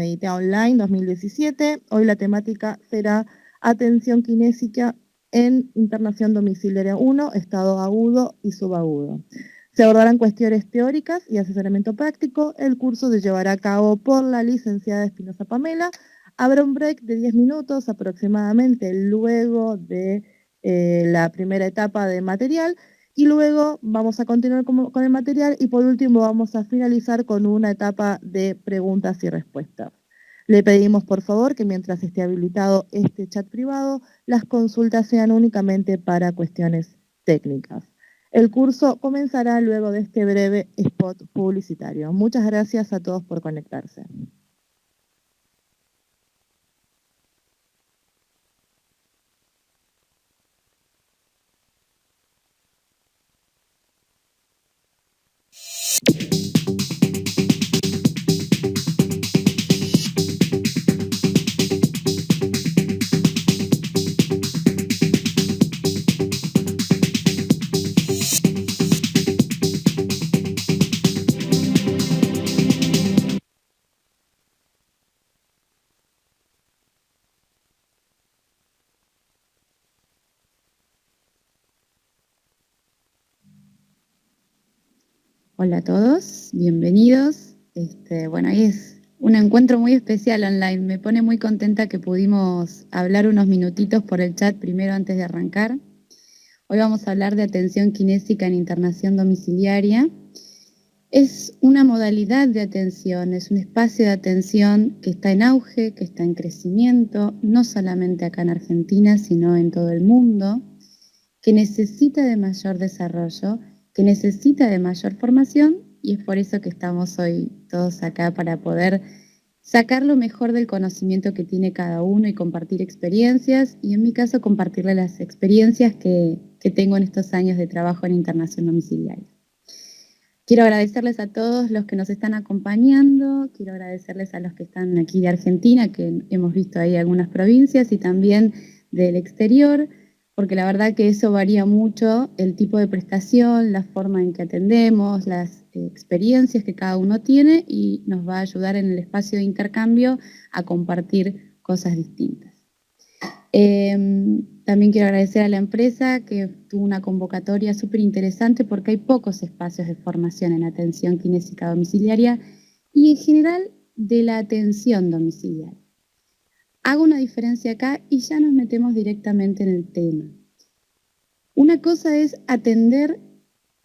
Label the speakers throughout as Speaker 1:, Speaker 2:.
Speaker 1: Medita Online 2017. Hoy la temática será atención kinésica en internación domiciliaria 1, estado agudo y subagudo. Se abordarán cuestiones teóricas y asesoramiento práctico. El curso se llevará a cabo por la licenciada Espinosa Pamela. Habrá un break de 10 minutos aproximadamente luego de la primera etapa de material. Y luego vamos a continuar con el material y por último vamos a finalizar con una etapa de preguntas y respuestas. Le pedimos por favor que mientras esté habilitado este chat privado, las consultas sean únicamente para cuestiones técnicas. El curso comenzará luego de este breve spot publicitario. Muchas gracias a todos por conectarse.
Speaker 2: Hola a todos, bienvenidos. Bueno, hoy es un encuentro muy especial online. Me pone muy contenta que pudimos hablar unos minutitos por el chat primero antes de arrancar. Hoy vamos a hablar de atención kinésica en internación domiciliaria. Es una modalidad de atención, es un espacio de atención que está en auge, que está en crecimiento, no solamente acá en Argentina, sino en todo el mundo, que necesita de mayor desarrollo, que necesita de mayor formación, y es por eso que estamos hoy todos acá para poder sacar lo mejor del conocimiento que tiene cada uno y compartir experiencias, y en mi caso compartirle las experiencias que tengo en estos años de trabajo en internación domiciliaria. Quiero agradecerles a todos los que nos están acompañando, quiero agradecerles a los que están aquí de Argentina, que hemos visto ahí algunas provincias, y también del exterior, porque la verdad que eso varía mucho, el tipo de prestación, la forma en que atendemos, las experiencias que cada uno tiene, y nos va a ayudar en el espacio de intercambio a compartir cosas distintas. También quiero agradecer a la empresa que tuvo una convocatoria súper interesante porque hay pocos espacios de formación en atención kinésica domiciliaria y en general de la atención domiciliaria. Hago una diferencia acá y ya nos metemos directamente en el tema. Una cosa es atender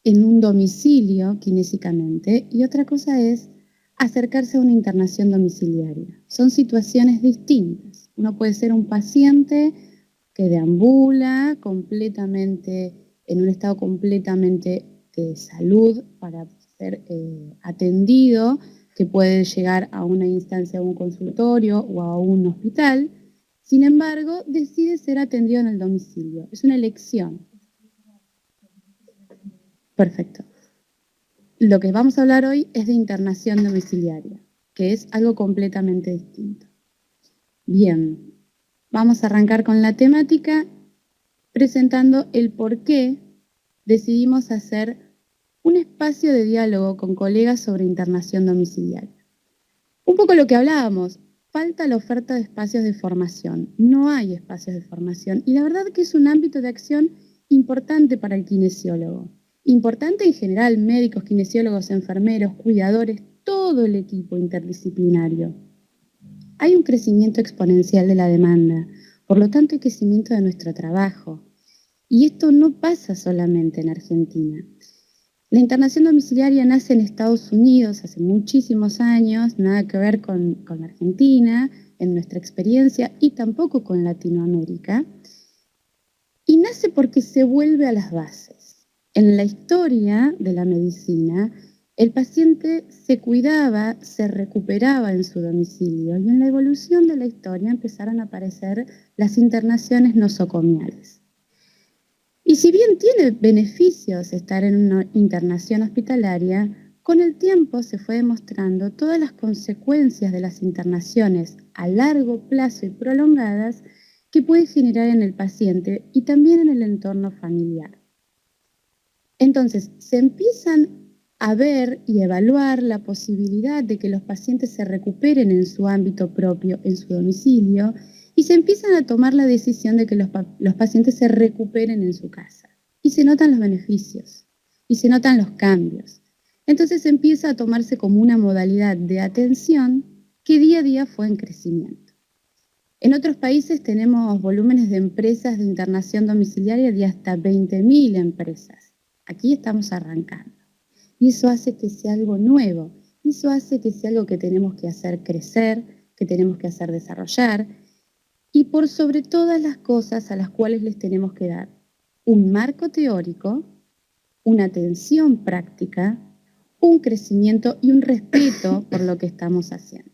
Speaker 2: en un domicilio kinésicamente y otra cosa es acercarse a una internación domiciliaria. Son situaciones distintas. Uno puede ser un paciente que deambula completamente, en un estado completamente de salud para ser atendido, que puede llegar a una instancia de un consultorio o a un hospital. Sin embargo, decide ser atendido en el domicilio. Es una elección. Perfecto. Lo que vamos a hablar hoy es de internación domiciliaria, que es algo completamente distinto. Bien, vamos a arrancar con la temática presentando el por qué decidimos hacer un espacio de diálogo con colegas sobre internación domiciliaria. Un poco lo que hablábamos, falta la oferta de espacios de formación, no hay espacios de formación y la verdad que es un ámbito de acción importante para el kinesiólogo. Importante en general, médicos, kinesiólogos, enfermeros, cuidadores, todo el equipo interdisciplinario. Hay un crecimiento exponencial de la demanda, por lo tanto hay crecimiento de nuestro trabajo. Y esto no pasa solamente en Argentina. La internación domiciliaria nace en Estados Unidos hace muchísimos años, nada que ver con Argentina, en nuestra experiencia, y tampoco con Latinoamérica. Y nace porque se vuelve a las bases. En la historia de la medicina, el paciente se cuidaba, se recuperaba en su domicilio y en la evolución de la historia empezaron a aparecer las internaciones nosocomiales. Y si bien tiene beneficios estar en una internación hospitalaria, con el tiempo se fue demostrando todas las consecuencias de las internaciones a largo plazo y prolongadas que puede generar en el paciente y también en el entorno familiar. Entonces, se empiezan a ver y evaluar la posibilidad de que los pacientes se recuperen en su ámbito propio, en su domicilio, y se empiezan a tomar la decisión de que los pacientes se recuperen en su casa. Y se notan los beneficios, y se notan los cambios. Entonces empieza a tomarse como una modalidad de atención que día a día fue en crecimiento. En otros países tenemos volúmenes de empresas de internación domiciliaria de hasta 20.000 empresas. Aquí estamos arrancando. Y eso hace que sea algo nuevo. Y eso hace que sea algo que tenemos que hacer crecer, que tenemos que hacer desarrollar. Y por sobre todas las cosas a las cuales les tenemos que dar un marco teórico, una atención práctica, un crecimiento y un respeto por lo que estamos haciendo.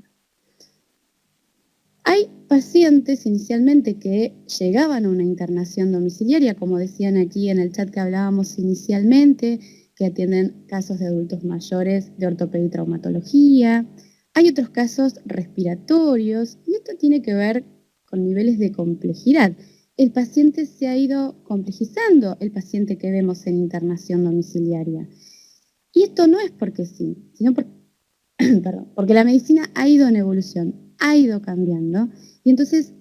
Speaker 2: Hay pacientes inicialmente que llegaban a una internación domiciliaria, como decían aquí en el chat que hablábamos inicialmente, que atienden casos de adultos mayores de ortopedia y traumatología. Hay otros casos respiratorios, y esto tiene que ver con niveles de complejidad. El paciente se ha ido complejizando, el paciente que vemos en internación domiciliaria. Y esto no es porque sí, sino porque la medicina ha ido en evolución, ha ido cambiando, y entonces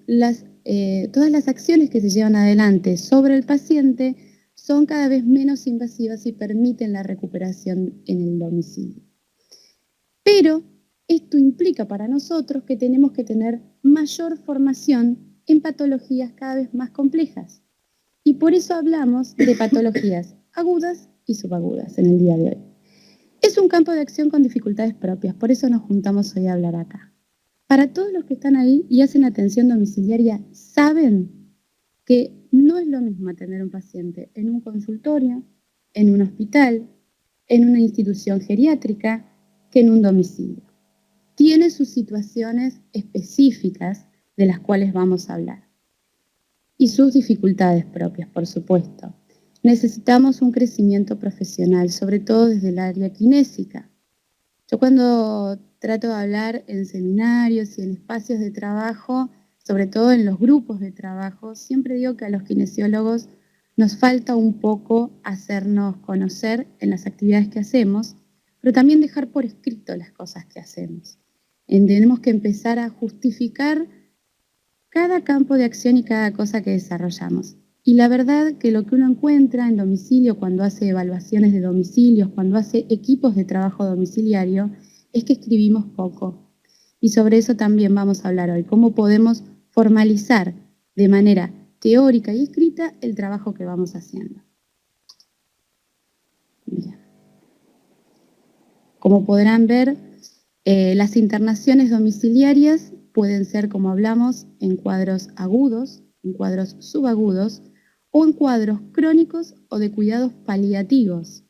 Speaker 2: todas las acciones que se llevan adelante sobre el paciente son cada vez menos invasivas y permiten la recuperación en el domicilio. Pero esto implica para nosotros que tenemos que tener mayor formación en patologías cada vez más complejas. Y por eso hablamos de patologías agudas y subagudas en el día de hoy. Es un campo de acción con dificultades propias, por eso nos juntamos hoy a hablar acá. Para todos los que están ahí y hacen atención domiciliaria, saben que no es lo mismo atender a un paciente en un consultorio, en un hospital, en una institución geriátrica, que en un domicilio. Tiene sus situaciones específicas de las cuales vamos a hablar. Y sus dificultades propias, por supuesto. Necesitamos un crecimiento profesional, sobre todo desde el área kinésica. Yo cuando trato de hablar en seminarios y en espacios de trabajo, sobre todo en los grupos de trabajo, siempre digo que a los kinesiólogos nos falta un poco hacernos conocer en las actividades que hacemos, pero también dejar por escrito las cosas que hacemos. Tenemos que empezar a justificar cada campo de acción y cada cosa que desarrollamos. Y la verdad que lo que uno encuentra en domicilio cuando hace evaluaciones de domicilios, cuando hace equipos de trabajo domiciliario, es que escribimos poco. Y sobre eso también vamos a hablar hoy, cómo podemos formalizar de manera teórica y escrita el trabajo que vamos haciendo. Bien. Como podrán ver, las internaciones domiciliarias pueden ser, como hablamos, en cuadros agudos, en cuadros subagudos o en cuadros crónicos o de cuidados paliativos.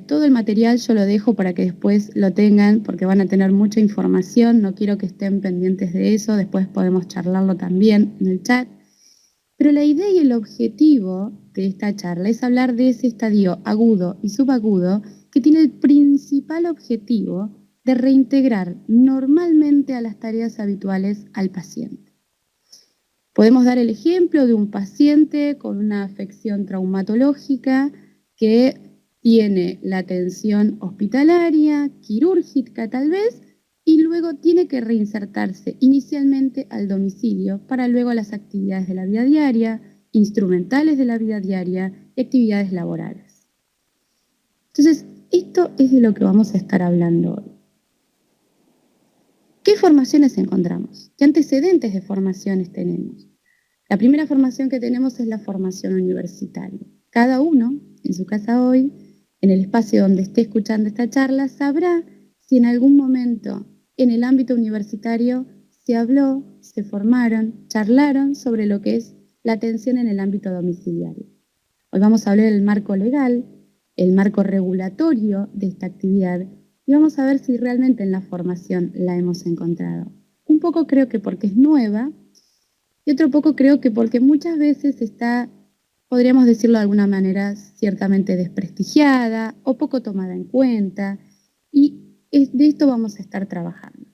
Speaker 2: Todo el material yo lo dejo para que después lo tengan porque van a tener mucha información, no quiero que estén pendientes de eso, después podemos charlarlo también en el chat. Pero la idea y el objetivo de esta charla es hablar de ese estadio agudo y subagudo que tiene el principal objetivo de reintegrar normalmente a las tareas habituales al paciente. Podemos dar el ejemplo de un paciente con una afección traumatológica que tiene la atención hospitalaria, quirúrgica tal vez, y luego tiene que reinsertarse inicialmente al domicilio para luego las actividades de la vida diaria, instrumentales de la vida diaria y actividades laborales. Entonces, esto es de lo que vamos a estar hablando hoy. ¿Qué formaciones encontramos? ¿Qué antecedentes de formaciones tenemos? La primera formación que tenemos es la formación universitaria. Cada uno, en su casa hoy, en el espacio donde esté escuchando esta charla, sabrá si en algún momento en el ámbito universitario se habló, se formaron, charlaron sobre lo que es la atención en el ámbito domiciliario. Hoy vamos a hablar del marco legal, el marco regulatorio de esta actividad y vamos a ver si realmente en la formación la hemos encontrado. Un poco creo que porque es nueva y otro poco creo que porque muchas veces está, podríamos decirlo de alguna manera, ciertamente desprestigiada o poco tomada en cuenta y de esto vamos a estar trabajando.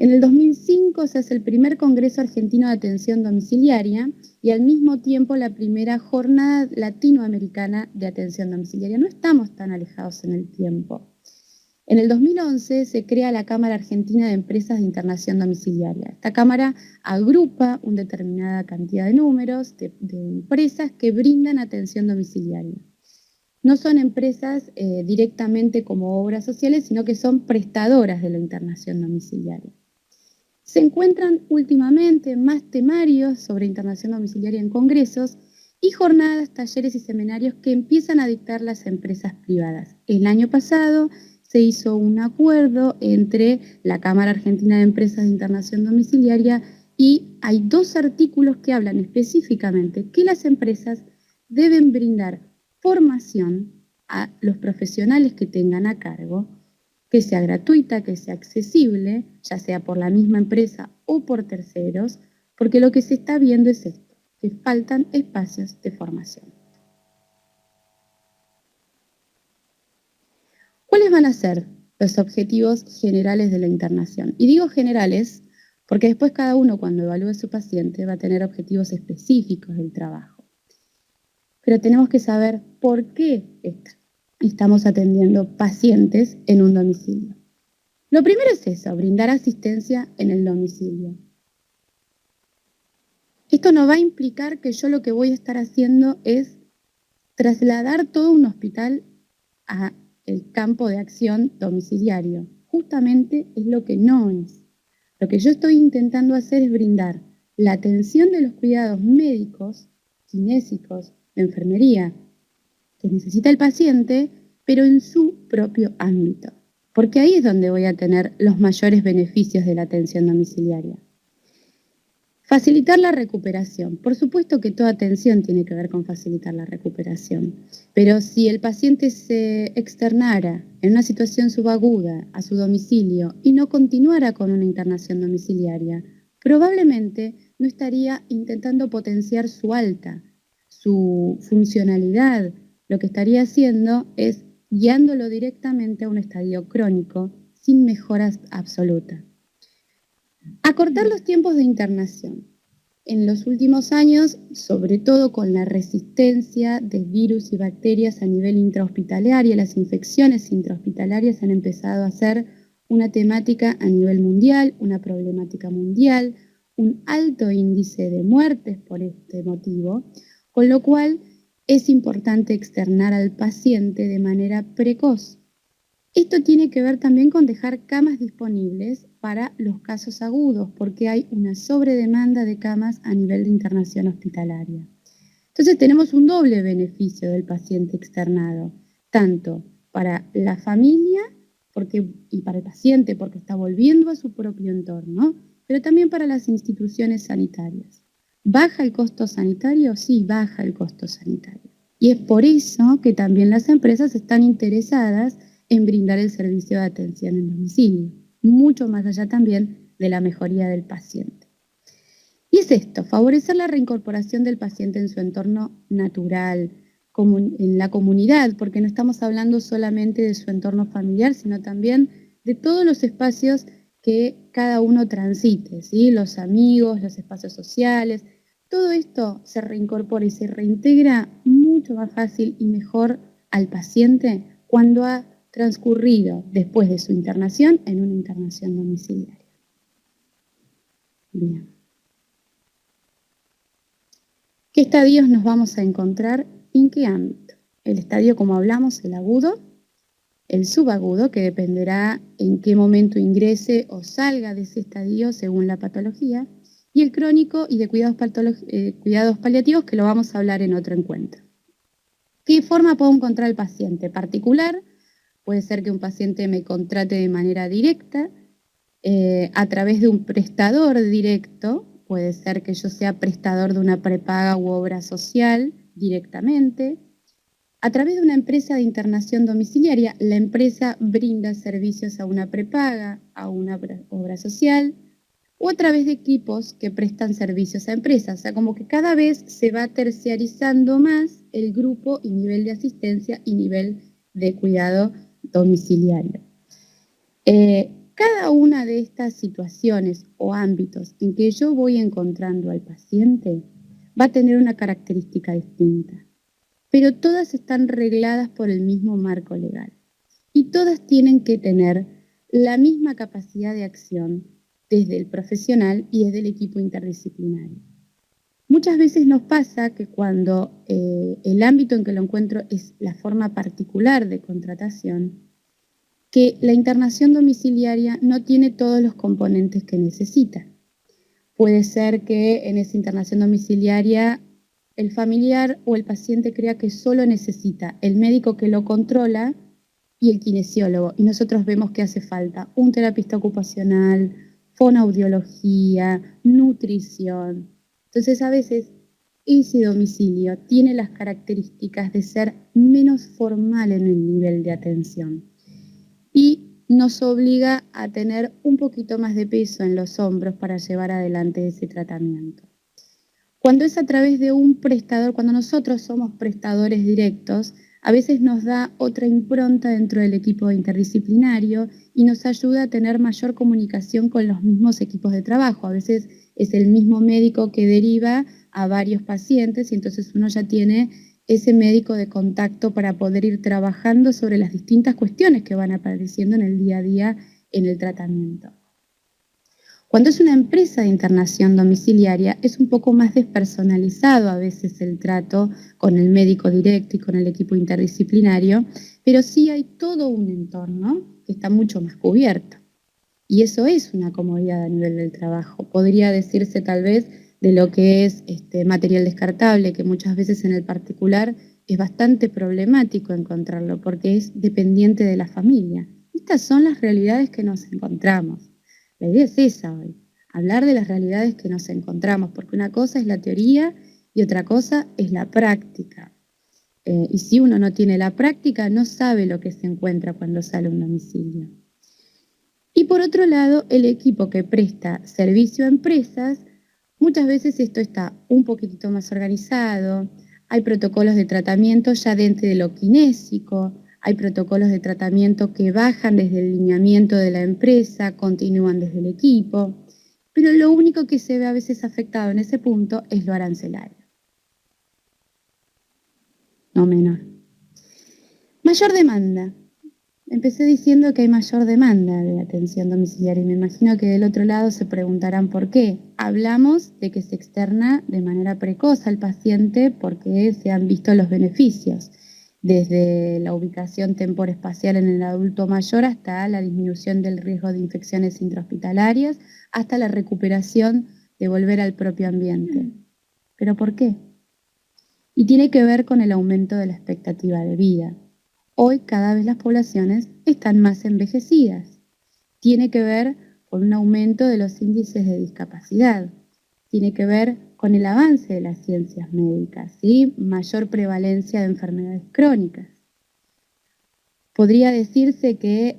Speaker 2: En el 2005 se hace el primer Congreso Argentino de Atención Domiciliaria y al mismo tiempo la primera Jornada Latinoamericana de Atención Domiciliaria. No estamos tan alejados en el tiempo. En el 2011 se crea la Cámara Argentina de Empresas de Internación Domiciliaria. Esta cámara agrupa una determinada cantidad de números de empresas que brindan atención domiciliaria. No son empresas directamente como obras sociales, sino que son prestadoras de la internación domiciliaria. Se encuentran últimamente más temarios sobre internación domiciliaria en congresos y jornadas, talleres y seminarios que empiezan a dictar las empresas privadas. El año pasado se hizo un acuerdo entre la Cámara Argentina de Empresas de Internación Domiciliaria y hay 2 artículos que hablan específicamente que las empresas deben brindar formación a los profesionales que tengan a cargo, que sea gratuita, que sea accesible, ya sea por la misma empresa o por terceros, porque lo que se está viendo es esto, que faltan espacios de formación. ¿Cuáles van a ser los objetivos generales de la internación? Y digo generales porque después cada uno cuando evalúe a su paciente va a tener objetivos específicos del trabajo. Pero tenemos que saber por qué estamos atendiendo pacientes en un domicilio. Lo primero es eso, brindar asistencia en el domicilio. Esto no va a implicar que yo lo que voy a estar haciendo es trasladar todo un hospital a el campo de acción domiciliario. Justamente es lo que no es. Lo que yo estoy intentando hacer es brindar la atención de los cuidados médicos, kinésicos, de enfermería, que necesita el paciente, pero en su propio ámbito. Porque ahí es donde voy a tener los mayores beneficios de la atención domiciliaria. Facilitar la recuperación. Por supuesto que toda atención tiene que ver con facilitar la recuperación, pero si el paciente se externara en una situación subaguda a su domicilio y no continuara con una internación domiciliaria, probablemente no estaría intentando potenciar su alta, su funcionalidad. Lo que estaría haciendo es guiándolo directamente a un estadio crónico sin mejoras absolutas. Acortar los tiempos de internación. En los últimos años, sobre todo con la resistencia de virus y bacterias a nivel intrahospitalario, las infecciones intrahospitalarias han empezado a ser una temática a nivel mundial, una problemática mundial, un alto índice de muertes por este motivo, con lo cual es importante externar al paciente de manera precoz. Esto tiene que ver también con dejar camas disponibles para los casos agudos, porque hay una sobredemanda de camas a nivel de internación hospitalaria. Entonces tenemos un doble beneficio del paciente externado, tanto para la familia y para el paciente, porque está volviendo a su propio entorno, pero también para las instituciones sanitarias. ¿Baja el costo sanitario? Sí, baja el costo sanitario. Y es por eso que también las empresas están interesadas en brindar el servicio de atención en domicilio, mucho más allá también de la mejoría del paciente. Y es esto, favorecer la reincorporación del paciente en su entorno natural, en la comunidad, porque no estamos hablando solamente de su entorno familiar, sino también de todos los espacios que cada uno transite, ¿sí? Los amigos, los espacios sociales, todo esto se reincorpora y se reintegra mucho más fácil y mejor al paciente cuando ha transcurrido después de su internación en una internación domiciliaria. Bien. ¿Qué estadios nos vamos a encontrar? ¿En qué ámbito? El estadio, como hablamos, el agudo, el subagudo, que dependerá en qué momento ingrese o salga de ese estadio según la patología, y el crónico y de cuidados paliativos, que lo vamos a hablar en otro encuentro. ¿Qué forma puedo encontrar al paciente? Particular, puede ser que un paciente me contrate de manera directa, a través de un prestador directo, puede ser que yo sea prestador de una prepaga u obra social directamente. A través de una empresa de internación domiciliaria, la empresa brinda servicios a una prepaga, a una obra social, o a través de equipos que prestan servicios a empresas. O sea, como que cada vez se va terciarizando más el grupo y nivel de asistencia y nivel de cuidado domiciliario. cada una de estas situaciones o ámbitos en que yo voy encontrando al paciente va a tener una característica distinta, pero todas están regladas por el mismo marco legal y todas tienen que tener la misma capacidad de acción desde el profesional y desde el equipo interdisciplinario. Muchas veces nos pasa que cuando el ámbito en que lo encuentro es la forma particular de contratación, que la internación domiciliaria no tiene todos los componentes que necesita. Puede ser que en esa internación domiciliaria el familiar o el paciente crea que solo necesita el médico que lo controla y el kinesiólogo, y nosotros vemos que hace falta un terapista ocupacional, fonoaudiología, nutrición. Entonces a veces ese domicilio tiene las características de ser menos formal en el nivel de atención y nos obliga a tener un poquito más de peso en los hombros para llevar adelante ese tratamiento. Cuando es a través de un prestador, cuando nosotros somos prestadores directos, a veces nos da otra impronta dentro del equipo interdisciplinario y nos ayuda a tener mayor comunicación con los mismos equipos de trabajo. A veces es el mismo médico que deriva a varios pacientes y entonces uno ya tiene ese médico de contacto para poder ir trabajando sobre las distintas cuestiones que van apareciendo en el día a día en el tratamiento. Cuando es una empresa de internación domiciliaria, es un poco más despersonalizado a veces el trato con el médico directo y con el equipo interdisciplinario, pero sí hay todo un entorno que está mucho más cubierto. Y eso es una comodidad a nivel del trabajo. Podría decirse tal vez de lo que es material descartable, que muchas veces en el particular es bastante problemático encontrarlo porque es dependiente de la familia. Estas son las realidades que nos encontramos. La idea es esa hoy, hablar de las realidades que nos encontramos, porque una cosa es la teoría y otra cosa es la práctica. Y si uno no tiene la práctica, no sabe lo que se encuentra cuando sale a un domicilio. Y por otro lado, el equipo que presta servicio a empresas, muchas veces esto está un poquitito más organizado, hay protocolos de tratamiento ya dentro de lo kinésico, hay protocolos de tratamiento que bajan desde el lineamiento de la empresa, continúan desde el equipo, pero lo único que se ve a veces afectado en ese punto es lo arancelario. No menor. Mayor demanda. Empecé diciendo que hay mayor demanda de atención domiciliaria y me imagino que del otro lado se preguntarán por qué. Hablamos de que se externa de manera precoz al paciente porque se han visto los beneficios, desde la ubicación temporoespacial en el adulto mayor hasta la disminución del riesgo de infecciones intrahospitalarias, hasta la recuperación de volver al propio ambiente. ¿Pero por qué? Y tiene que ver con el aumento de la expectativa de vida. Hoy cada vez las poblaciones están más envejecidas. Tiene que ver con un aumento de los índices de discapacidad. Tiene que ver con el avance de las ciencias médicas, ¿sí? Mayor prevalencia de enfermedades crónicas. Podría decirse que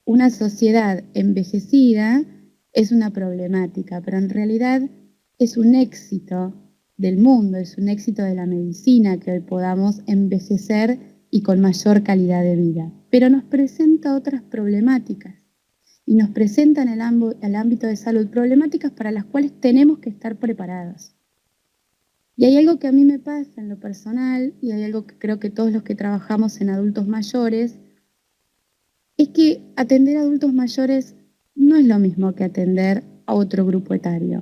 Speaker 2: una sociedad envejecida es una problemática, pero en realidad es un éxito del mundo, es un éxito de la medicina que hoy podamos envejecer y con mayor calidad de vida. Pero nos presenta otras problemáticas y nos presenta en el ámbito de salud problemáticas para las cuales tenemos que estar preparados. Y hay algo que a mí me pasa en lo personal y hay algo que creo que todos los que trabajamos en adultos mayores, es que atender a adultos mayores no es lo mismo que atender a otro grupo etario.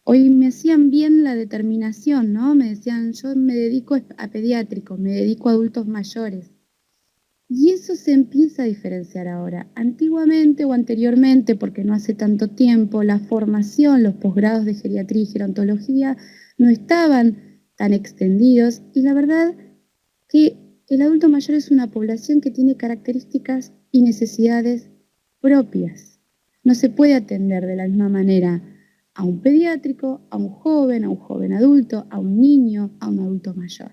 Speaker 2: Hoy me hacían bien la determinación, ¿no? Me decían, yo me dedico a pediátricos, me dedico a adultos mayores. Y eso se empieza a diferenciar ahora. Antiguamente o anteriormente, porque no hace tanto tiempo, la formación, los posgrados de geriatría y gerontología no estaban tan extendidos y la verdad que el adulto mayor es una población que tiene características y necesidades propias. No se puede atender de la misma manera a un pediátrico, a un joven adulto, a un niño, a un adulto mayor.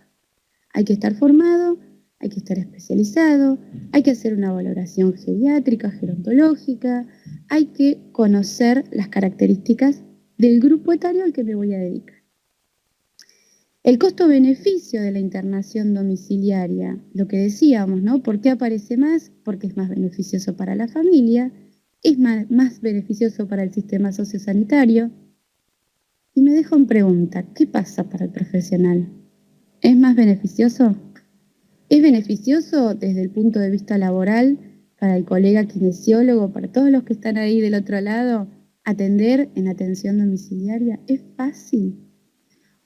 Speaker 2: Hay que estar formado, hay que estar especializado, hay que hacer una valoración geriátrica, gerontológica, hay que conocer las características del grupo etario al que me voy a dedicar. El costo-beneficio de la internación domiciliaria, lo que decíamos, ¿no? ¿Por qué aparece más? Porque es más beneficioso para la familia, ¿Es más beneficioso para el sistema sociosanitario? Y me dejo en pregunta, ¿qué pasa para el profesional? ¿Es más beneficioso? ¿Es beneficioso desde el punto de vista laboral para el colega kinesiólogo, para todos los que están ahí del otro lado, atender en atención domiciliaria? ¿Es fácil?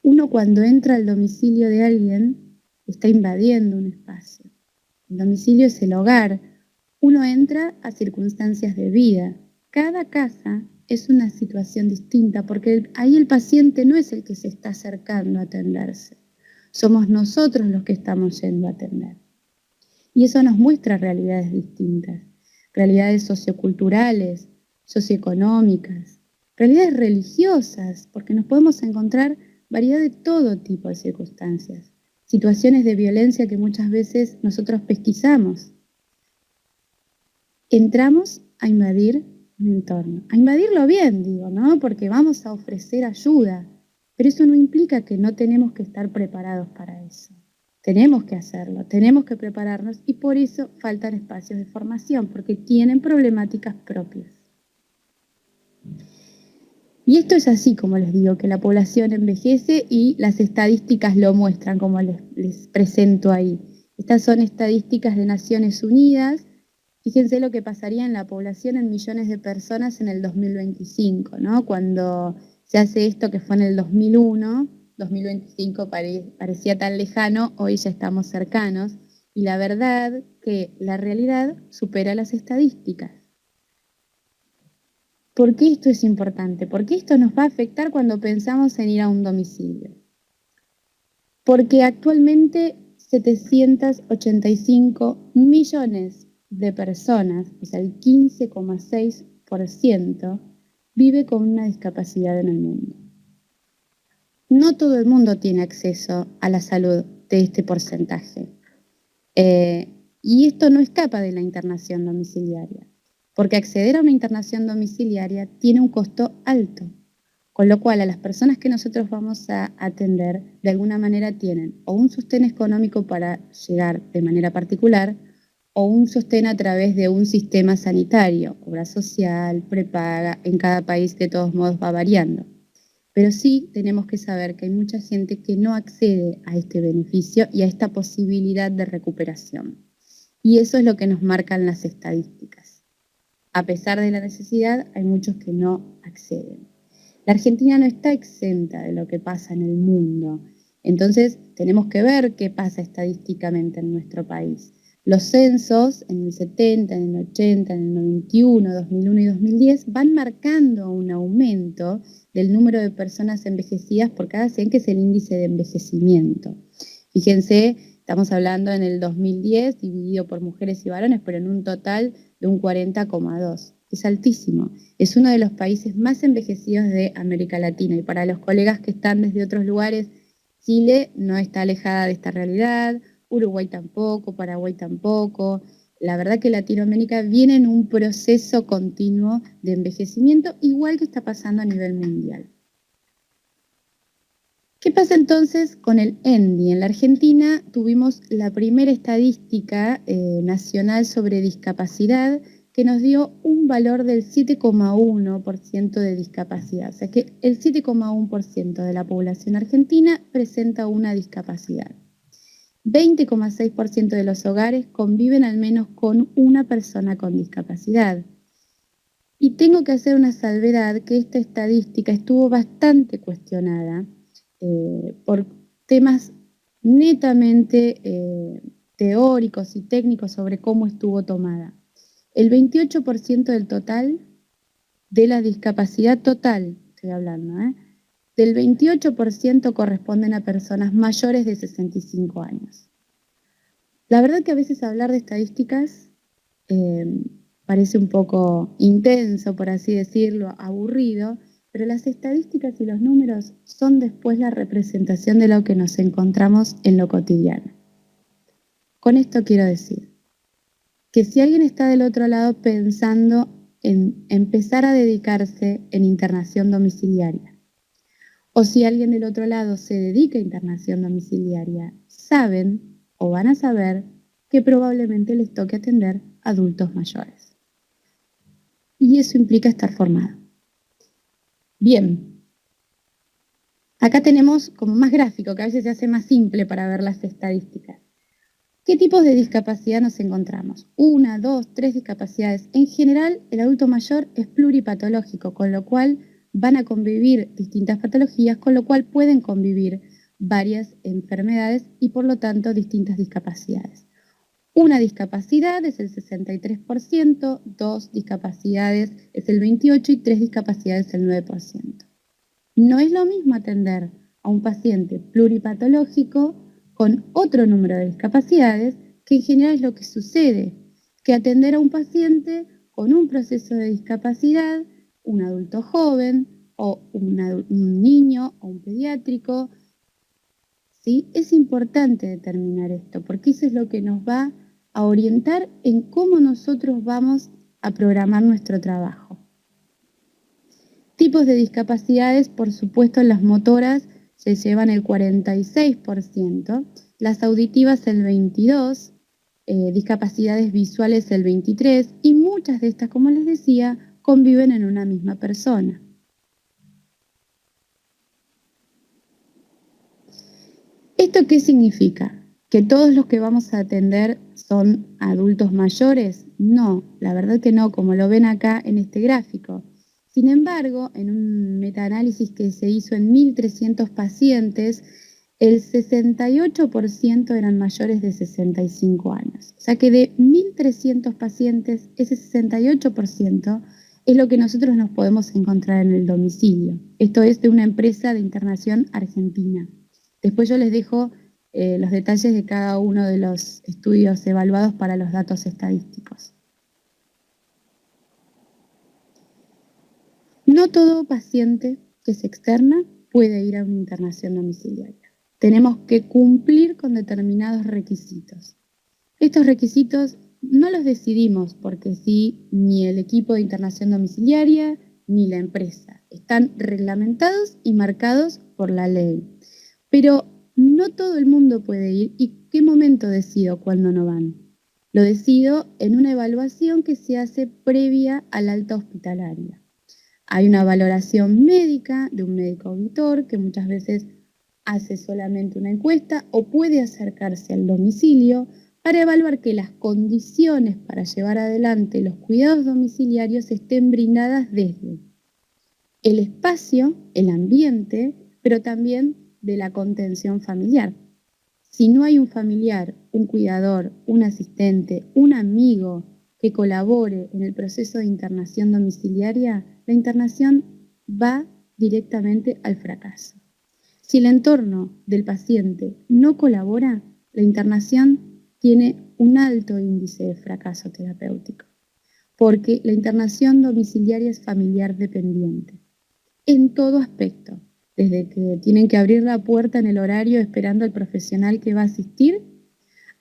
Speaker 2: Uno cuando entra al domicilio de alguien está invadiendo un espacio. El domicilio es el hogar. Uno entra a circunstancias de vida. Cada casa es una situación distinta porque ahí el paciente no es el que se está acercando a atenderse. Somos nosotros los que estamos yendo a atender. Y eso nos muestra realidades distintas, realidades socioculturales, socioeconómicas, realidades religiosas, porque nos podemos encontrar variedad de todo tipo de circunstancias, situaciones de violencia que muchas veces nosotros pesquisamos. Entramos a invadir un entorno, a invadirlo bien, digo, ¿no? Porque vamos a ofrecer ayuda, pero eso no implica que no tenemos que estar preparados para eso. Tenemos que hacerlo, tenemos que prepararnos y por eso faltan espacios de formación, porque tienen problemáticas propias. Y esto es así, como les digo, que la población envejece y las estadísticas lo muestran, como les presento ahí. Estas son estadísticas de Naciones Unidas. Fíjense lo que pasaría en la población en millones de personas en el 2025, ¿no? Cuando se hace esto que fue en el 2001, 2025 parecía tan lejano, hoy ya estamos cercanos, y la verdad que la realidad supera las estadísticas. ¿Por qué esto es importante? Porque esto nos va a afectar cuando pensamos en ir a un domicilio. Porque actualmente 785 millones de personas, o sea, el 15,6%, vive con una discapacidad en el mundo. No todo el mundo tiene acceso a la salud de este porcentaje. Y esto no escapa de la internación domiciliaria, porque acceder a una internación domiciliaria tiene un costo alto, con lo cual a las personas que nosotros vamos a atender de alguna manera tienen o un sostén económico para llegar de manera particular o un sostén a través de un sistema sanitario, obra social, prepaga, en cada país de todos modos va variando. Pero sí tenemos que saber que hay mucha gente que no accede a este beneficio y a esta posibilidad de recuperación. Y eso es lo que nos marcan las estadísticas. A pesar de la necesidad, hay muchos que no acceden. La Argentina no está exenta de lo que pasa en el mundo. Entonces, tenemos que ver qué pasa estadísticamente en nuestro país. Los censos en el 70, en el 80, en el 91, 2001 y 2010 van marcando un aumento del número de personas envejecidas por cada 100, que es el índice de envejecimiento. Fíjense, estamos hablando en el 2010 dividido por mujeres y varones, pero en un total de un 40,2. Es altísimo. Es uno de los países más envejecidos de América Latina. Y para los colegas que están desde otros lugares, Chile no está alejada de esta realidad, Uruguay tampoco, Paraguay tampoco. La verdad que Latinoamérica viene en un proceso continuo de envejecimiento, igual que está pasando a nivel mundial. ¿Qué pasa entonces con el ENDI? En la Argentina tuvimos la primera estadística nacional sobre discapacidad que nos dio un valor del 7,1% de discapacidad. O sea que el 7,1% de la población argentina presenta una discapacidad. 20,6% de los hogares conviven al menos con una persona con discapacidad. Y tengo que hacer una salvedad que esta estadística estuvo bastante cuestionada por temas netamente teóricos y técnicos sobre cómo estuvo tomada. El 28% del total de la discapacidad total, estoy hablando, del 28% corresponden a personas mayores de 65 años. La verdad que a veces hablar de estadísticas parece un poco intenso, por así decirlo, aburrido, pero las estadísticas y los números son después la representación de lo que nos encontramos en lo cotidiano. Con esto quiero decir que si alguien está del otro lado pensando en empezar a dedicarse en internación domiciliaria, o si alguien del otro lado se dedica a internación domiciliaria, saben o van a saber que probablemente les toque atender adultos mayores. y eso implica estar formado. Bien, acá tenemos como más gráfico, que a veces se hace más simple para ver las estadísticas. ¿Qué tipos de discapacidad nos encontramos? 1, 2, 3 discapacidades. En general, el adulto mayor es pluripatológico, con lo cual van a convivir distintas patologías, con lo cual pueden convivir varias enfermedades y por lo tanto distintas discapacidades. Una discapacidad es el 63%, 2 discapacidades es el 28% y 3 discapacidades el 9%. No es lo mismo atender a un paciente pluripatológico con otro número de discapacidades, que en general es lo que sucede, que atender a un paciente con un proceso de discapacidad, un adulto joven o un niño o un pediátrico. ¿Sí? Es importante determinar esto, porque eso es lo que nos va a orientar en cómo nosotros vamos a programar nuestro trabajo. Tipos de discapacidades, por supuesto, las motoras se llevan el 46%, las auditivas el 22%, discapacidades visuales el 23%, y muchas de estas, como les decía, conviven en una misma persona. ¿Esto qué significa? ¿Que todos los que vamos a atender son adultos mayores? No, la verdad que no, como lo ven acá en este gráfico. Sin embargo, en un metaanálisis que se hizo en 1.300 pacientes, el 68% eran mayores de 65 años. O sea que de 1.300 pacientes, ese 68% es lo que nosotros nos podemos encontrar en el domicilio. Esto es de una empresa de internación argentina. Después yo les dejo los detalles de cada uno de los estudios evaluados para los datos estadísticos. No todo paciente que se externa puede ir a una internación domiciliaria. Tenemos que cumplir con determinados requisitos. Estos requisitos no los decidimos porque sí, ni el equipo de internación domiciliaria ni la empresa. Están reglamentados y marcados por la ley. Pero no todo el mundo puede ir. ¿Y qué momento decido cuándo no van? Lo decido en una evaluación que se hace previa al alta hospitalaria. Hay una valoración médica de un médico auditor que muchas veces hace solamente una encuesta o puede acercarse al domicilio para evaluar que las condiciones para llevar adelante los cuidados domiciliarios estén brindadas desde el espacio, el ambiente, pero también de la contención familiar. Si no hay un familiar, un cuidador, un asistente, un amigo que colabore en el proceso de internación domiciliaria, la internación va directamente al fracaso. Si el entorno del paciente no colabora, la internación tiene un alto índice de fracaso terapéutico, porque la internación domiciliaria es familiar dependiente, en todo aspecto, desde que tienen que abrir la puerta en el horario esperando al profesional que va a asistir,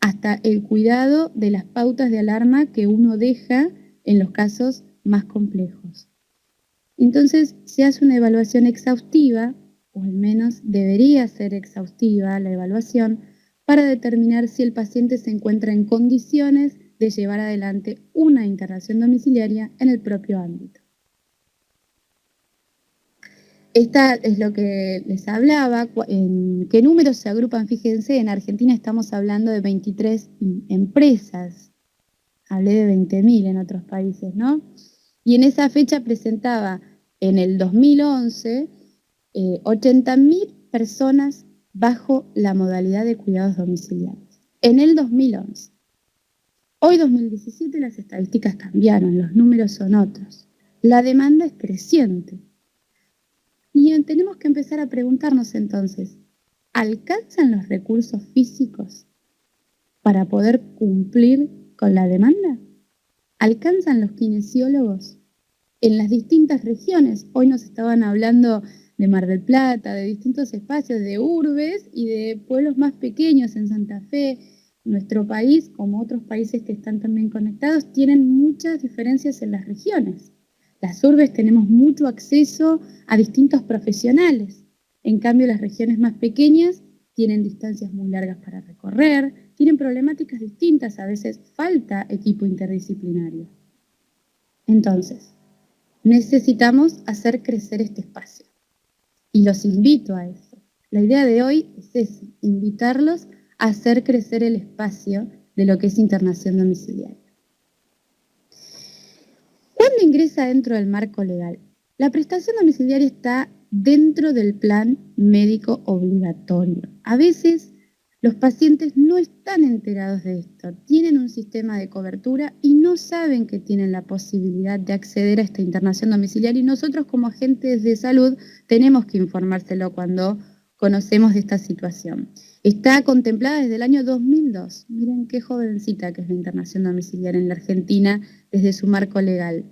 Speaker 2: hasta el cuidado de las pautas de alarma que uno deja en los casos más complejos. Entonces se hace una evaluación exhaustiva, o al menos debería ser exhaustiva la evaluación, para determinar si el paciente se encuentra en condiciones de llevar adelante una internación domiciliaria en el propio ámbito. Esta es lo que les hablaba, en qué números se agrupan. Fíjense, en Argentina estamos hablando de 23 empresas, hablé de 20.000 en otros países, ¿no? Y en esa fecha presentaba en el 2011 80.000 personas bajo la modalidad de cuidados domiciliarios. En el 2011. Hoy 2017 las estadísticas cambiaron, los números son otros. La demanda es creciente. Y tenemos que empezar a preguntarnos entonces, ¿alcanzan los recursos físicos para poder cumplir con la demanda? ¿Alcanzan los kinesiólogos en las distintas regiones? Hoy nos estaban hablando de Mar del Plata, de distintos espacios, de urbes y de pueblos más pequeños en Santa Fe. Nuestro país, como otros países que están también conectados, tienen muchas diferencias en las regiones. Las urbes tenemos mucho acceso a distintos profesionales. En cambio, las regiones más pequeñas tienen distancias muy largas para recorrer, tienen problemáticas distintas, a veces falta equipo interdisciplinario. Entonces, necesitamos hacer crecer este espacio. Y los invito a eso. La idea de hoy es esa, invitarlos a hacer crecer el espacio de lo que es internación domiciliaria. ¿Cuándo ingresa dentro del marco legal? La prestación domiciliaria está dentro del plan médico obligatorio. A veces los pacientes no están enterados de esto, tienen un sistema de cobertura y no saben que tienen la posibilidad de acceder a esta internación domiciliaria, y nosotros como agentes de salud tenemos que informárselo cuando conocemos de esta situación. Está contemplada desde el año 2002. Miren qué jovencita que es la internación domiciliaria en la Argentina desde su marco legal.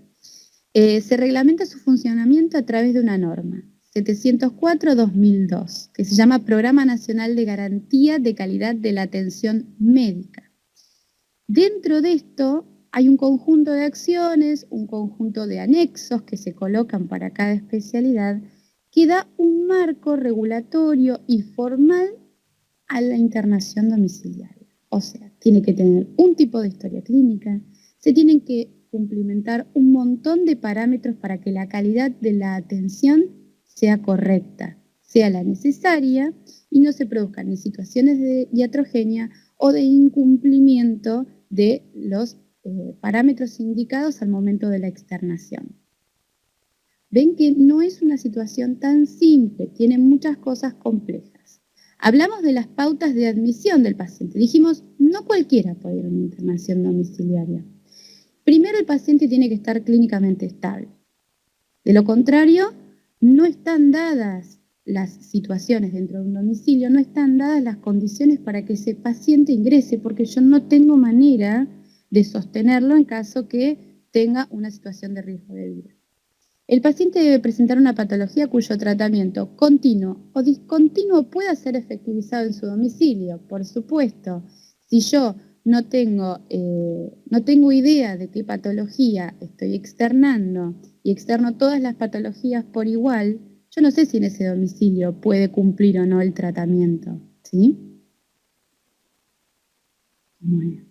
Speaker 2: Se reglamenta su funcionamiento a través de una norma, 704-2002, que se llama Programa Nacional de Garantía de Calidad de la Atención Médica. Dentro de esto hay un conjunto de acciones, un conjunto de anexos que se colocan para cada especialidad, que da un marco regulatorio y formal a la internación domiciliaria. O sea, tiene que tener un tipo de historia clínica, se tienen que cumplimentar un montón de parámetros para que la calidad de la atención sea correcta, sea la necesaria y no se produzcan ni situaciones de iatrogenia o de incumplimiento de los parámetros indicados al momento de la externación. Ven que no es una situación tan simple, tiene muchas cosas complejas. Hablamos de las pautas de admisión del paciente. Dijimos, no cualquiera puede ir a una internación domiciliaria. Primero, el paciente tiene que estar clínicamente estable. De lo contrario, no están dadas las situaciones dentro de un domicilio, no están dadas las condiciones para que ese paciente ingrese, porque yo no tengo manera de sostenerlo en caso que tenga una situación de riesgo de vida. El paciente debe presentar una patología cuyo tratamiento continuo o discontinuo pueda ser efectivizado en su domicilio, por supuesto. Si yo no tengo idea de qué patología estoy externando y externo todas las patologías por igual, yo no sé si en ese domicilio puede cumplir o no el tratamiento, ¿sí? Bueno.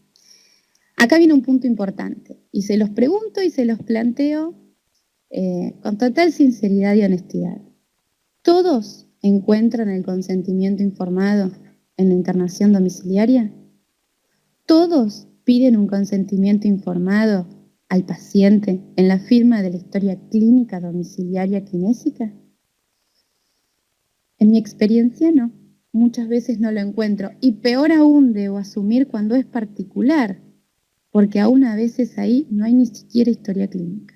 Speaker 2: Acá viene un punto importante y se los pregunto y se los planteo con total sinceridad y honestidad. ¿Todos encuentran el consentimiento informado en la internación domiciliaria? ¿Todos piden un consentimiento informado al paciente en la firma de la historia clínica domiciliaria kinésica? En mi experiencia no, muchas veces no lo encuentro y peor aún debo asumir cuando es particular, porque aún a veces ahí no hay ni siquiera historia clínica.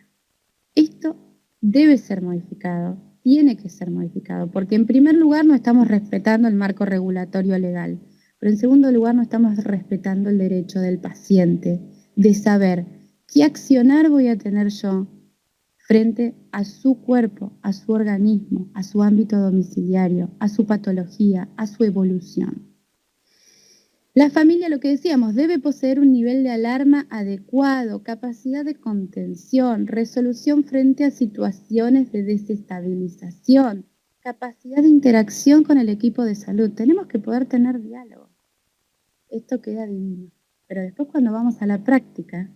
Speaker 2: Esto debe ser modificado, tiene que ser modificado, porque en primer lugar no estamos respetando el marco regulatorio legal, pero en segundo lugar no estamos respetando el derecho del paciente de saber qué accionar voy a tener yo frente a su cuerpo, a su organismo, a su ámbito domiciliario, a su patología, a su evolución. La familia, lo que decíamos, debe poseer un nivel de alarma adecuado, capacidad de contención, resolución frente a situaciones de desestabilización, capacidad de interacción con el equipo de salud. Tenemos que poder tener diálogo. Esto queda divino. Pero después cuando vamos a la práctica,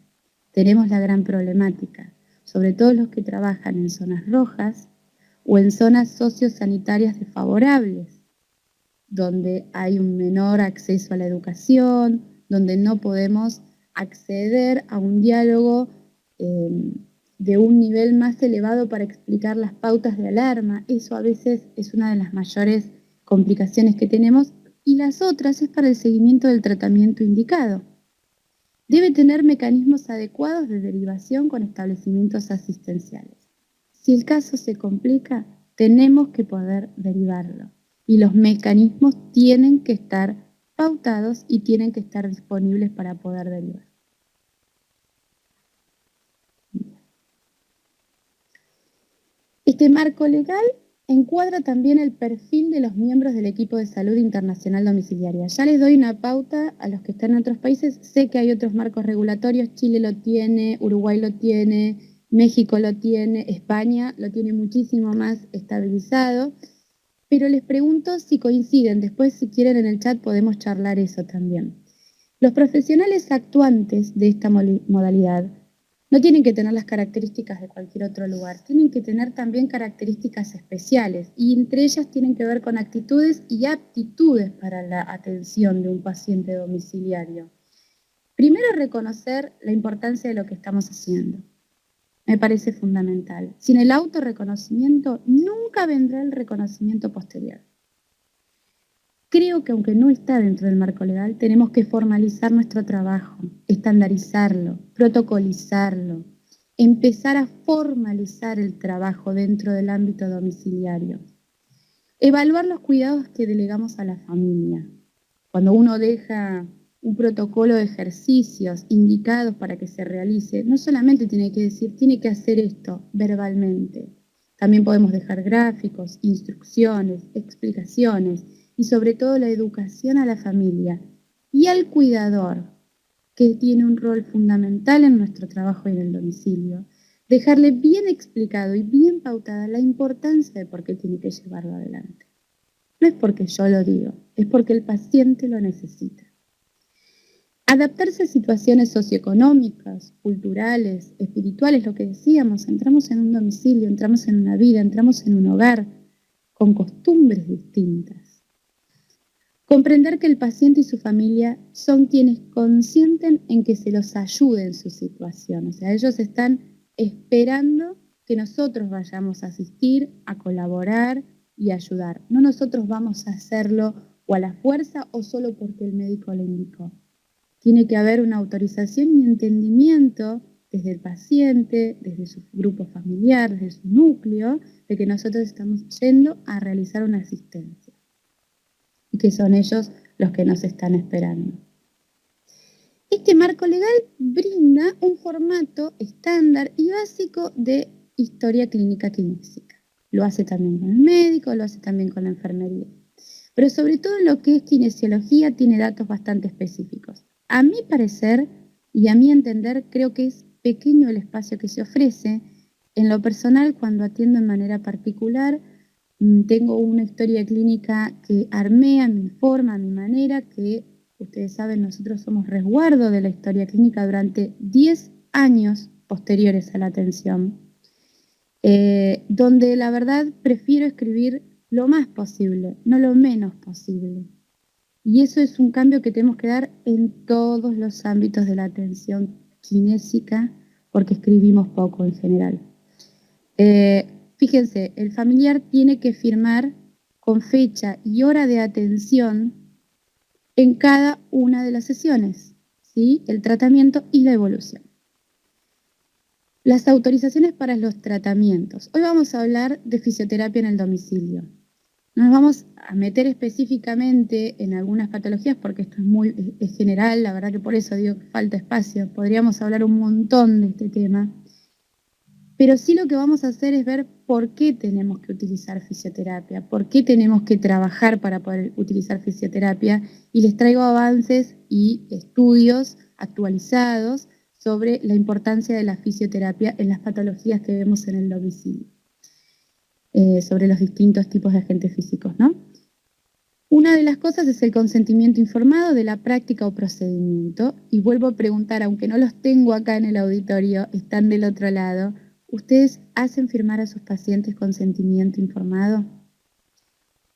Speaker 2: tenemos la gran problemática, sobre todo los que trabajan en zonas rojas o en zonas sociosanitarias desfavorables, donde hay un menor acceso a la educación, donde no podemos acceder a un diálogo de un nivel más elevado para explicar las pautas de alarma. Eso a veces es una de las mayores complicaciones que tenemos, y las otras es para el seguimiento del tratamiento indicado. Debe tener mecanismos adecuados de derivación con establecimientos asistenciales. Si el caso se complica, tenemos que poder derivarlo. Y los mecanismos tienen que estar pautados y tienen que estar disponibles para poder derivar. Este marco legal encuadra también el perfil de los miembros del equipo de salud internacional domiciliaria. Ya les doy una pauta a los que están en otros países. Sé que hay otros marcos regulatorios, Chile lo tiene, Uruguay lo tiene, México lo tiene, España lo tiene muchísimo más estabilizado. Pero les pregunto si coinciden, después si quieren en el chat podemos charlar eso también. Los profesionales actuantes de esta modalidad No tienen que tener las características de cualquier otro lugar, tienen que tener también características especiales y entre ellas tienen que ver con actitudes y aptitudes para la atención de un paciente domiciliario. Primero, reconocer la importancia de lo que estamos haciendo. Me parece fundamental. Sin el autorreconocimiento nunca vendrá el reconocimiento posterior. Creo que aunque no está dentro del marco legal, tenemos que formalizar nuestro trabajo, estandarizarlo, protocolizarlo, empezar a formalizar el trabajo dentro del ámbito domiciliario. Evaluar los cuidados que delegamos a la familia. Cuando uno deja un protocolo de ejercicios indicados para que se realice, no solamente tiene que decir, tiene que hacer esto verbalmente. También podemos dejar gráficos, instrucciones, explicaciones y sobre todo la educación a la familia y al cuidador, que tiene un rol fundamental en nuestro trabajo y en el domicilio. Dejarle bien explicado y bien pautada la importancia de por qué tiene que llevarlo adelante. No es porque yo lo digo, es porque el paciente lo necesita. Adaptarse a situaciones socioeconómicas, culturales, espirituales, lo que decíamos, entramos en un domicilio, entramos en una vida, entramos en un hogar con costumbres distintas. Comprender que el paciente y su familia son quienes consienten en que se los ayude en su situación. O sea, ellos están esperando que nosotros vayamos a asistir, a colaborar y ayudar. No nosotros vamos a hacerlo o a la fuerza o solo porque el médico lo indicó. Tiene que haber una autorización y entendimiento desde el paciente, desde su grupo familiar, desde su núcleo, de que nosotros estamos yendo a realizar una asistencia y que son ellos los que nos están esperando. Este marco legal brinda un formato estándar y básico de historia clínica kinésica. Lo hace también con el médico, lo hace también con la enfermería. Pero sobre todo en lo que es kinesiología tiene datos bastante específicos. A mi parecer y a mi entender, creo que es pequeño el espacio que se ofrece. En lo personal, cuando atiendo de manera particular, tengo una historia clínica que armé a mi forma, a mi manera, que ustedes saben, nosotros somos resguardo de la historia clínica durante 10 años posteriores a la atención, donde la verdad prefiero escribir lo más posible, no lo menos posible. Y eso es un cambio que tenemos que dar en todos los ámbitos de la atención kinésica, porque escribimos poco en general. Fíjense, el familiar tiene que firmar con fecha y hora de atención en cada una de las sesiones, ¿sí? El tratamiento y la evolución. Las autorizaciones para los tratamientos. Hoy vamos a hablar de fisioterapia en el domicilio. No nos vamos a meter específicamente en algunas patologías porque esto es general, la verdad que por eso digo que falta espacio. Podríamos hablar un montón de este tema. Pero sí lo que vamos a hacer es ver por qué tenemos que utilizar fisioterapia, por qué tenemos que trabajar para poder utilizar fisioterapia, y les traigo avances y estudios actualizados sobre la importancia de la fisioterapia en las patologías que vemos en el domicilio, sobre los distintos tipos de agentes físicos, ¿no? Una de las cosas es el consentimiento informado de la práctica o procedimiento, y vuelvo a preguntar, aunque no los tengo acá en el auditorio, están del otro lado. ¿Ustedes hacen firmar a sus pacientes consentimiento informado?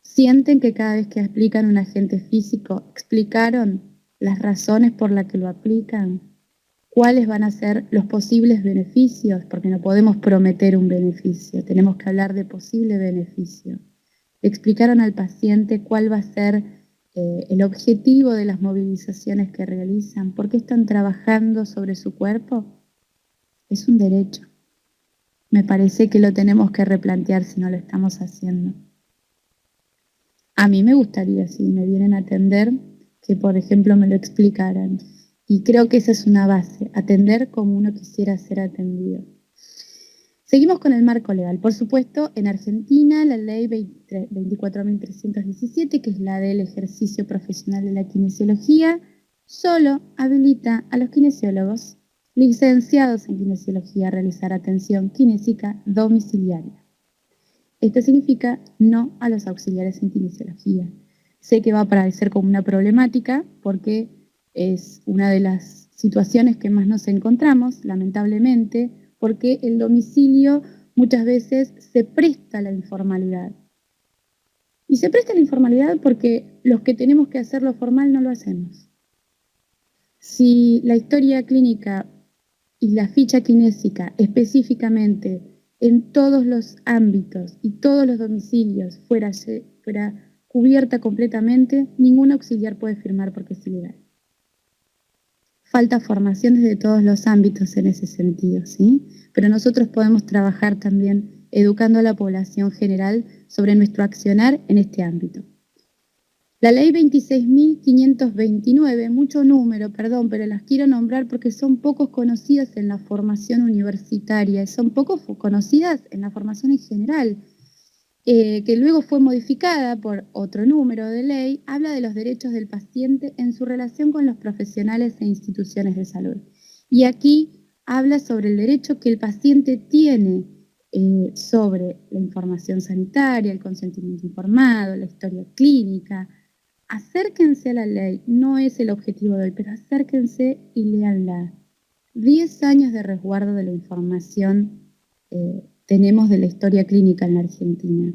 Speaker 2: ¿Sienten que cada vez que aplican un agente físico explicaron las razones por las que lo aplican? ¿Cuáles van a ser los posibles beneficios? Porque no podemos prometer un beneficio, tenemos que hablar de posible beneficio. ¿Le explicaron al paciente cuál va a ser el objetivo de las movilizaciones que realizan? ¿Por qué están trabajando sobre su cuerpo? Es un derecho. Me parece que lo tenemos que replantear si no lo estamos haciendo. A mí me gustaría, si me vienen a atender, que por ejemplo me lo explicaran. Y creo que esa es una base, atender como uno quisiera ser atendido. Seguimos con el marco legal. Por supuesto, en Argentina, la ley 24.317, que es la del ejercicio profesional de la kinesiología, solo habilita a los kinesiólogos licenciados en kinesiología a realizar atención kinésica domiciliaria. Esto significa no a los auxiliares en kinesiología. Sé que va a parecer como una problemática porque es una de las situaciones que más nos encontramos, lamentablemente, porque el domicilio muchas veces se presta a la informalidad. Y se presta a la informalidad porque los que tenemos que hacer lo formal no lo hacemos. Si la historia clínica y la ficha kinésica específicamente en todos los ámbitos y todos los domicilios fuera cubierta completamente, ningún auxiliar puede firmar porque es ilegal. Falta formación desde todos los ámbitos en ese sentido, ¿sí? Pero nosotros podemos trabajar también educando a la población general sobre nuestro accionar en este ámbito. La ley 26.529, mucho número, perdón, pero las quiero nombrar porque son pocos conocidas en la formación universitaria, son poco conocidas en la formación en general, que luego fue modificada por otro número de ley, habla de los derechos del paciente en su relación con los profesionales e instituciones de salud. Y aquí habla sobre el derecho que el paciente tiene sobre la información sanitaria, el consentimiento informado, la historia clínica. Acérquense a la ley, no es el objetivo de hoy, pero acérquense y léanla. 10 años de resguardo de la información tenemos de la historia clínica en la Argentina.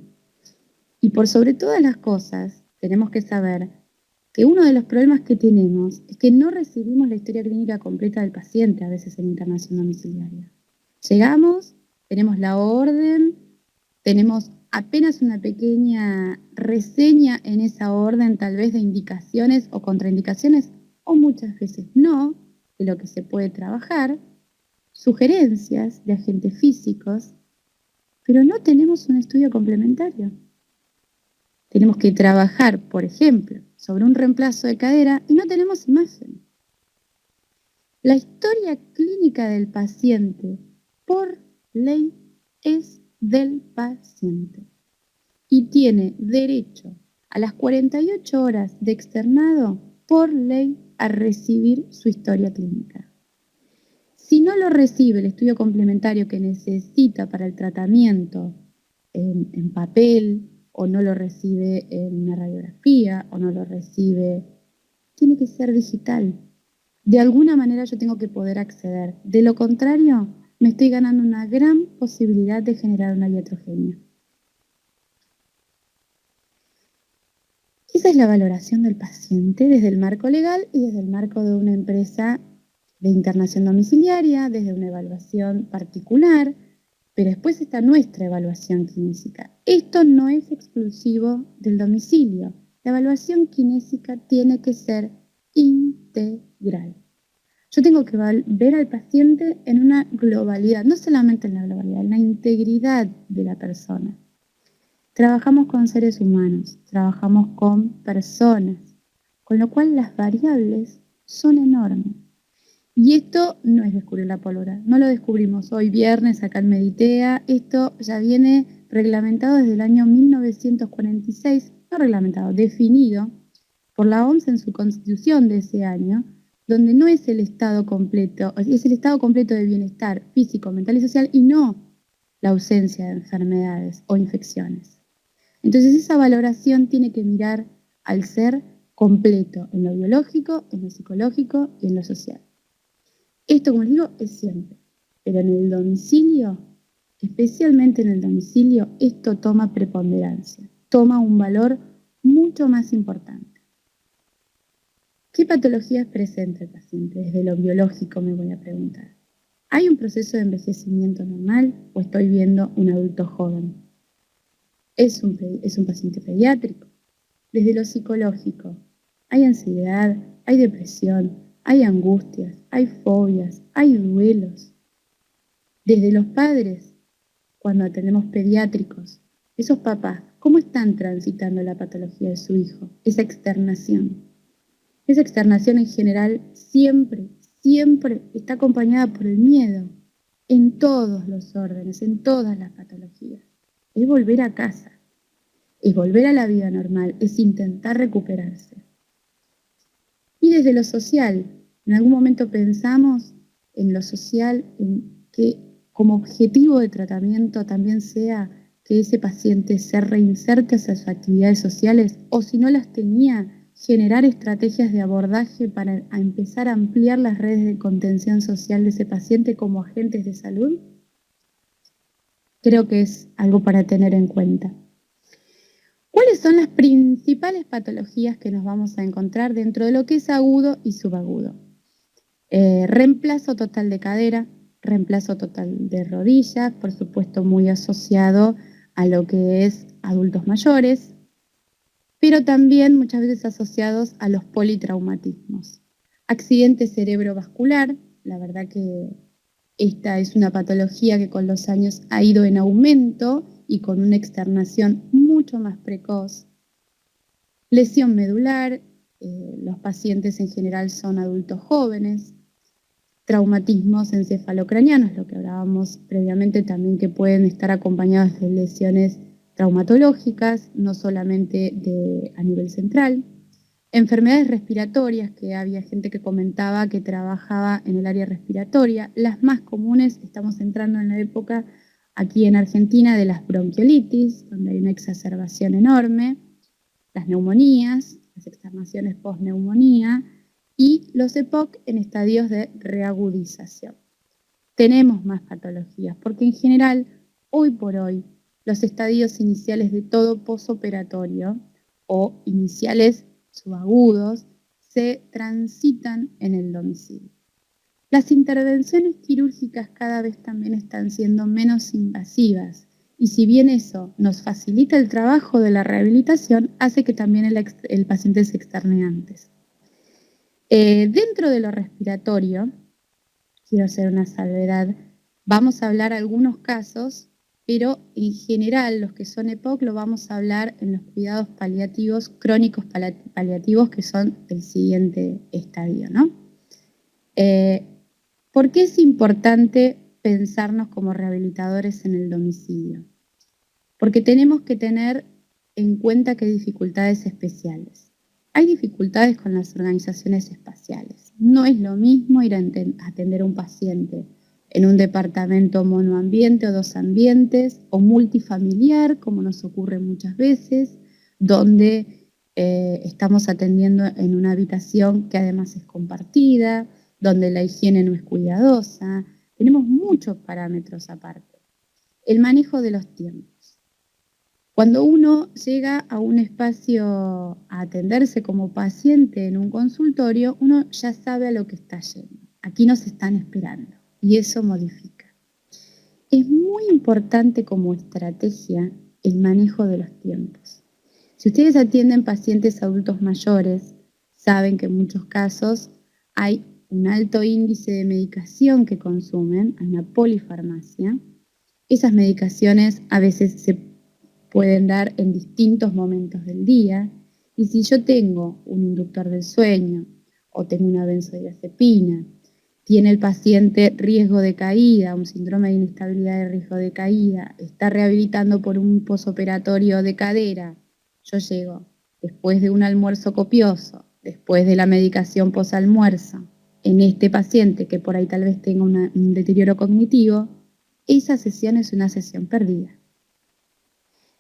Speaker 2: Y por sobre todas las cosas, tenemos que saber que uno de los problemas que tenemos es que no recibimos la historia clínica completa del paciente a veces en internación domiciliaria. Llegamos, tenemos la orden, tenemos apenas una pequeña reseña en esa orden, tal vez de indicaciones o contraindicaciones, o muchas veces no, de lo que se puede trabajar, sugerencias de agentes físicos, pero no tenemos un estudio complementario. Tenemos que trabajar, por ejemplo, sobre un reemplazo de cadera y no tenemos imagen. La historia clínica del paciente, por ley, es del paciente y tiene derecho a las 48 horas de externado por ley a recibir su historia clínica. Si no lo recibe el estudio complementario que necesita para el tratamiento en papel, o no lo recibe en una radiografía, o no lo recibe, tiene que ser digital. De alguna manera yo tengo que poder acceder. De lo contrario, me estoy ganando una gran posibilidad de generar una iatrogenia. Esa es la valoración del paciente desde el marco legal y desde el marco de una empresa de internación domiciliaria, desde una evaluación particular, pero después está nuestra evaluación kinésica. Esto no es exclusivo del domicilio. La evaluación kinésica tiene que ser integral. Yo tengo que ver al paciente en una globalidad, no solamente en la globalidad, en la integridad de la persona. Trabajamos con seres humanos, trabajamos con personas, con lo cual las variables son enormes. Y esto no es descubrir la pólvora, no lo descubrimos hoy viernes acá en Meditea, esto ya viene reglamentado desde el año 1946, no reglamentado, definido por la OMS en su constitución de ese año, donde no es el estado completo, es el estado completo de bienestar físico, mental y social y no la ausencia de enfermedades o infecciones. Entonces esa valoración tiene que mirar al ser completo en lo biológico, en lo psicológico y en lo social. Esto, como les digo, es siempre, pero en el domicilio, especialmente en el domicilio, esto toma preponderancia, toma un valor mucho más importante. ¿Qué patologías presenta el paciente? Desde lo biológico me voy a preguntar. ¿Hay un proceso de envejecimiento normal o estoy viendo un adulto joven? ¿Es un paciente pediátrico? Desde lo psicológico, ¿hay ansiedad? ¿Hay depresión? Hay angustias, hay fobias, hay duelos. Desde los padres, cuando atendemos pediátricos, esos papás, ¿cómo están transitando la patología de su hijo? Esa externación. Esa externación en general siempre está acompañada por el miedo en todos los órdenes, en todas las patologías. Es volver a casa, es volver a la vida normal, es intentar recuperarse. Y desde lo social, en algún momento pensamos en lo social, en que como objetivo de tratamiento también sea que ese paciente se reinserte hacia sus actividades sociales o si no las tenía, generar estrategias de abordaje para empezar a ampliar las redes de contención social de ese paciente como agentes de salud? Creo que es algo para tener en cuenta. ¿Cuáles son las principales patologías que nos vamos a encontrar dentro de lo que es agudo y subagudo? Reemplazo total de cadera, reemplazo total de rodillas, por supuesto muy asociado a lo que es adultos mayores, pero también muchas veces asociados a los politraumatismos. Accidente cerebrovascular, la verdad que esta es una patología que con los años ha ido en aumento y con una externación mucho más precoz. Lesión medular, los pacientes en general son adultos jóvenes. Traumatismos encefalocranianos, lo que hablábamos previamente también, que pueden estar acompañados de lesiones traumatológicas, no solamente a nivel central. Enfermedades respiratorias, que había gente que comentaba que trabajaba en el área respiratoria. Las más comunes, estamos entrando en la época aquí en Argentina de las bronquiolitis, donde hay una exacerbación enorme, las neumonías, las externaciones post-neumonía y los EPOC en estadios de reagudización. Tenemos más patologías, porque en general, hoy por hoy, los estadios iniciales de todo posoperatorio o iniciales subagudos se transitan en el domicilio. Las intervenciones quirúrgicas cada vez también están siendo menos invasivas y si bien eso nos facilita el trabajo de la rehabilitación, hace que también el paciente se externe antes. Dentro de lo respiratorio, quiero hacer una salvedad, vamos a hablar algunos casos, pero en general los que son EPOC lo vamos a hablar en los cuidados paliativos, crónicos paliativos, que son el siguiente estadio, ¿no? ¿Por qué es importante pensarnos como rehabilitadores en el domicilio? Porque tenemos que tener en cuenta que hay dificultades especiales. Hay dificultades con las organizaciones espaciales. No es lo mismo ir a atender a un paciente en un departamento monoambiente o dos ambientes o multifamiliar, como nos ocurre muchas veces, donde estamos atendiendo en una habitación que además es compartida, donde la higiene no es cuidadosa. Tenemos muchos parámetros aparte. El manejo de los tiempos. Cuando uno llega a un espacio a atenderse como paciente en un consultorio, uno ya sabe a lo que está yendo. Aquí nos están esperando y eso modifica. Es muy importante como estrategia el manejo de los tiempos. Si ustedes atienden pacientes adultos mayores, saben que en muchos casos hay un alto índice de medicación que consumen, hay una polifarmacia. Esas medicaciones a veces se pueden dar en distintos momentos del día, y si yo tengo un inductor del sueño o tengo una benzodiazepina, tiene el paciente riesgo de caída, un síndrome de inestabilidad de riesgo de caída, está rehabilitando por un posoperatorio de cadera, yo llego después de un almuerzo copioso, después de la medicación posalmuerzo, en este paciente que por ahí tal vez tenga un deterioro cognitivo, esa sesión es una sesión perdida.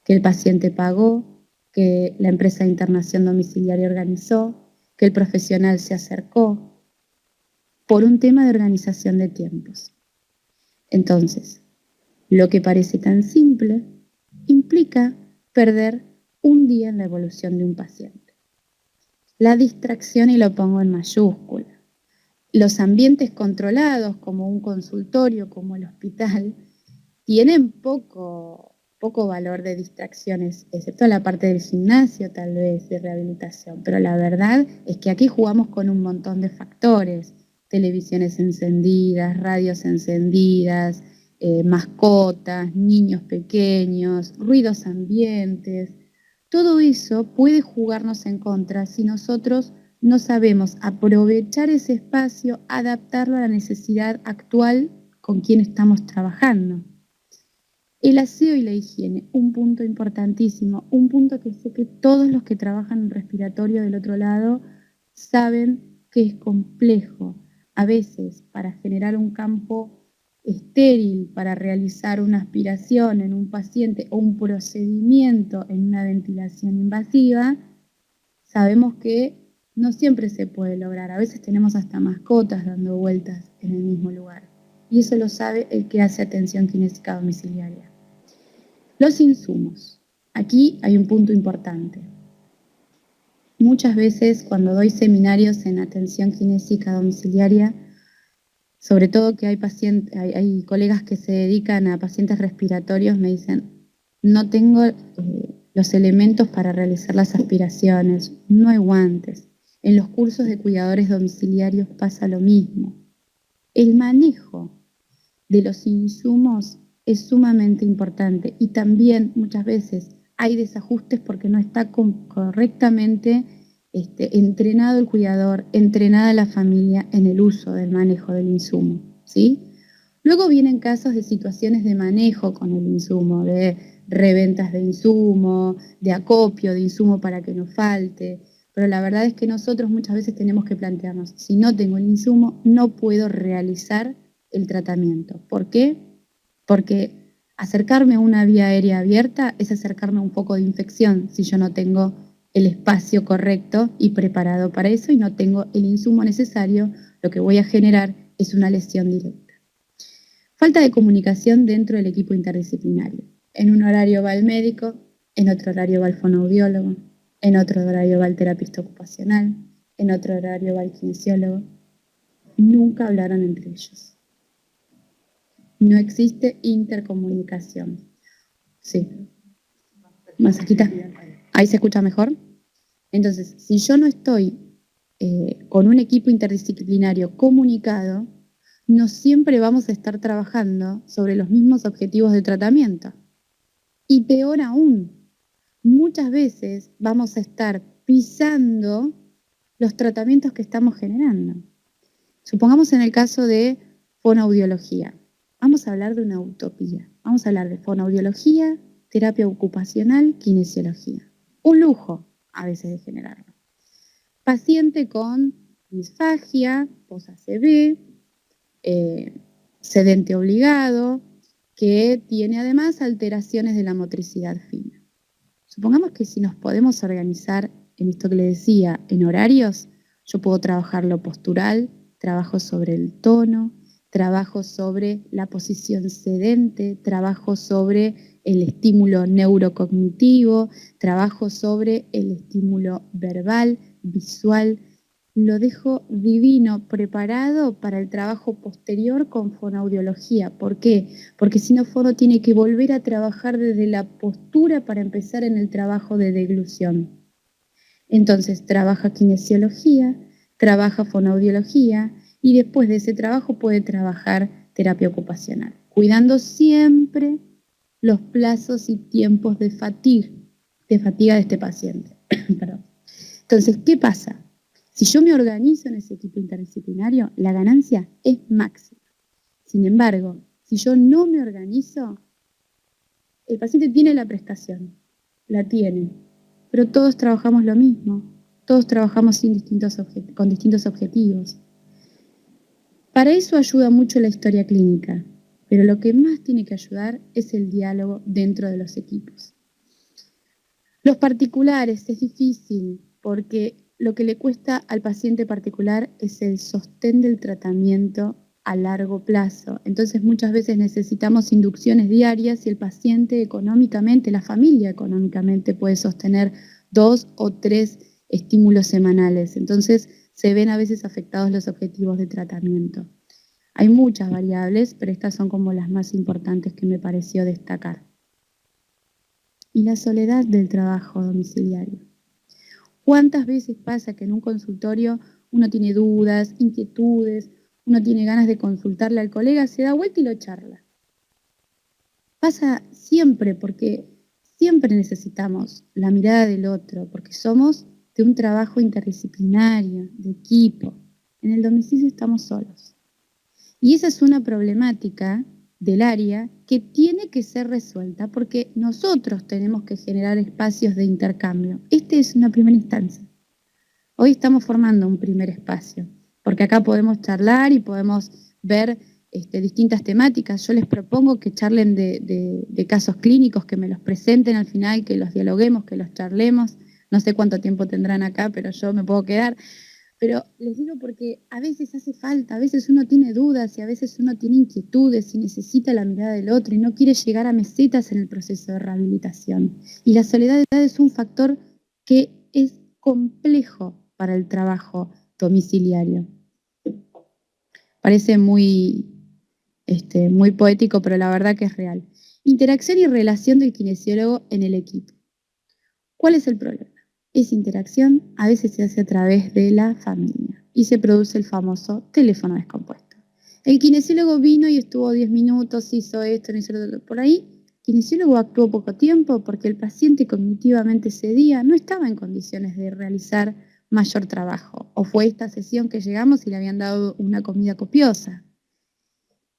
Speaker 2: Que el paciente pagó, que la empresa de internación domiciliaria organizó, que el profesional se acercó, por un tema de organización de tiempos. Entonces, lo que parece tan simple implica perder un día en la evolución de un paciente. La distracción, y lo pongo en mayúscula, los ambientes controlados como un consultorio, como el hospital, tienen poco valor de distracciones, excepto la parte del gimnasio tal vez, de rehabilitación, pero la verdad es que aquí jugamos con un montón de factores, televisiones encendidas, radios encendidas, mascotas, niños pequeños, ruidos ambientes, todo eso puede jugarnos en contra si nosotros no sabemos aprovechar ese espacio, adaptarlo a la necesidad actual con quien estamos trabajando. El aseo y la higiene, un punto importantísimo, un punto que sé que todos los que trabajan en respiratorio del otro lado saben que es complejo. A veces, para generar un campo estéril, para realizar una aspiración en un paciente o un procedimiento en una ventilación invasiva, sabemos que no siempre se puede lograr. A veces tenemos hasta mascotas dando vueltas en el mismo lugar. Y eso lo sabe el que hace atención kinésica domiciliaria. Los insumos. Aquí hay un punto importante. Muchas veces cuando doy seminarios en atención kinésica domiciliaria, sobre todo que hay colegas que se dedican a pacientes respiratorios, me dicen, no tengo los elementos para realizar las aspiraciones, no hay guantes. En los cursos de cuidadores domiciliarios pasa lo mismo. El manejo de los insumos es sumamente importante y también muchas veces hay desajustes porque no está correctamente entrenado el cuidador, entrenada la familia en el uso del manejo del insumo, ¿sí? Luego vienen casos de situaciones de manejo con el insumo, de reventas de insumo, de acopio de insumo para que no falte, pero la verdad es que nosotros muchas veces tenemos que plantearnos, si no tengo el insumo, no puedo realizar el tratamiento. ¿Por qué? Porque acercarme a una vía aérea abierta es acercarme a un foco de infección si yo no tengo el espacio correcto y preparado para eso y no tengo el insumo necesario, lo que voy a generar es una lesión directa. Falta de comunicación dentro del equipo interdisciplinario. En un horario va el médico, en otro horario va el fonoaudiólogo, en otro horario va el terapista ocupacional, en otro horario va el kinesiólogo. Nunca hablaron entre ellos. No existe intercomunicación. Sí. Más cerquita. ¿Ahí se escucha mejor? Entonces, si yo no estoy con un equipo interdisciplinario comunicado, no siempre vamos a estar trabajando sobre los mismos objetivos de tratamiento. Y peor aún, muchas veces vamos a estar pisando los tratamientos que estamos generando. Supongamos en el caso de fonoaudiología. Vamos a hablar de una utopía. Vamos a hablar de fonoaudiología, terapia ocupacional, kinesiología. Un lujo a veces de generarlo. Paciente con disfagia, pos-ACV, sedente obligado, que tiene además alteraciones de la motricidad fina. Supongamos que si nos podemos organizar en esto que le decía, en horarios, yo puedo trabajar lo postural, trabajo sobre el tono, trabajo sobre la posición sedente, trabajo sobre el estímulo neurocognitivo, trabajo sobre el estímulo verbal, visual. Lo dejo divino, preparado para el trabajo posterior con fonoaudiología. ¿Por qué? Porque si no, fono tiene que volver a trabajar desde la postura para empezar en el trabajo de deglución. Entonces, trabaja kinesiología, trabaja fonoaudiología y después de ese trabajo puede trabajar terapia ocupacional, cuidando siempre los plazos y tiempos de fatiga de este paciente. Perdón. Entonces, ¿qué pasa? Si yo me organizo en ese equipo interdisciplinario, la ganancia es máxima. Sin embargo, si yo no me organizo, el paciente tiene la prestación, la tiene, pero todos trabajamos lo mismo, todos trabajamos con distintos objetivos. Para eso ayuda mucho la historia clínica, pero lo que más tiene que ayudar es el diálogo dentro de los equipos. Los particulares es difícil porque lo que le cuesta al paciente particular es el sostén del tratamiento a largo plazo. Entonces muchas veces necesitamos inducciones diarias y el paciente económicamente, la familia económicamente puede sostener 2 o 3 estímulos semanales. Entonces se ven a veces afectados los objetivos de tratamiento. Hay muchas variables, pero estas son como las más importantes que me pareció destacar. Y la soledad del trabajo domiciliario. ¿Cuántas veces pasa que en un consultorio uno tiene dudas, inquietudes, uno tiene ganas de consultarle al colega, se da vuelta y lo charla? Pasa siempre porque siempre necesitamos la mirada del otro, porque somos de un trabajo interdisciplinario, de equipo. En el domicilio estamos solos. Y esa es una problemática del área que tiene que ser resuelta porque nosotros tenemos que generar espacios de intercambio. Esta es una primera instancia. Hoy estamos formando un primer espacio, porque acá podemos charlar y podemos ver distintas temáticas. Yo les propongo que charlen de casos clínicos, que me los presenten al final, que los dialoguemos, que los charlemos. No sé cuánto tiempo tendrán acá, pero yo me puedo quedar. Pero les digo porque a veces hace falta, a veces uno tiene dudas y a veces uno tiene inquietudes y necesita la mirada del otro y no quiere llegar a mesetas en el proceso de rehabilitación. Y la soledad es un factor que es complejo para el trabajo domiciliario. Parece muy poético, pero la verdad que es real. Interacción y relación del kinesiólogo en el equipo. ¿Cuál es el problema? Esa interacción a veces se hace a través de la familia y se produce el famoso teléfono descompuesto. El kinesiólogo vino y estuvo 10 minutos, hizo esto, hizo lo otro. Por ahí, el kinesiólogo actuó poco tiempo porque el paciente cognitivamente ese día no estaba en condiciones de realizar mayor trabajo. O fue esta sesión que llegamos y le habían dado una comida copiosa.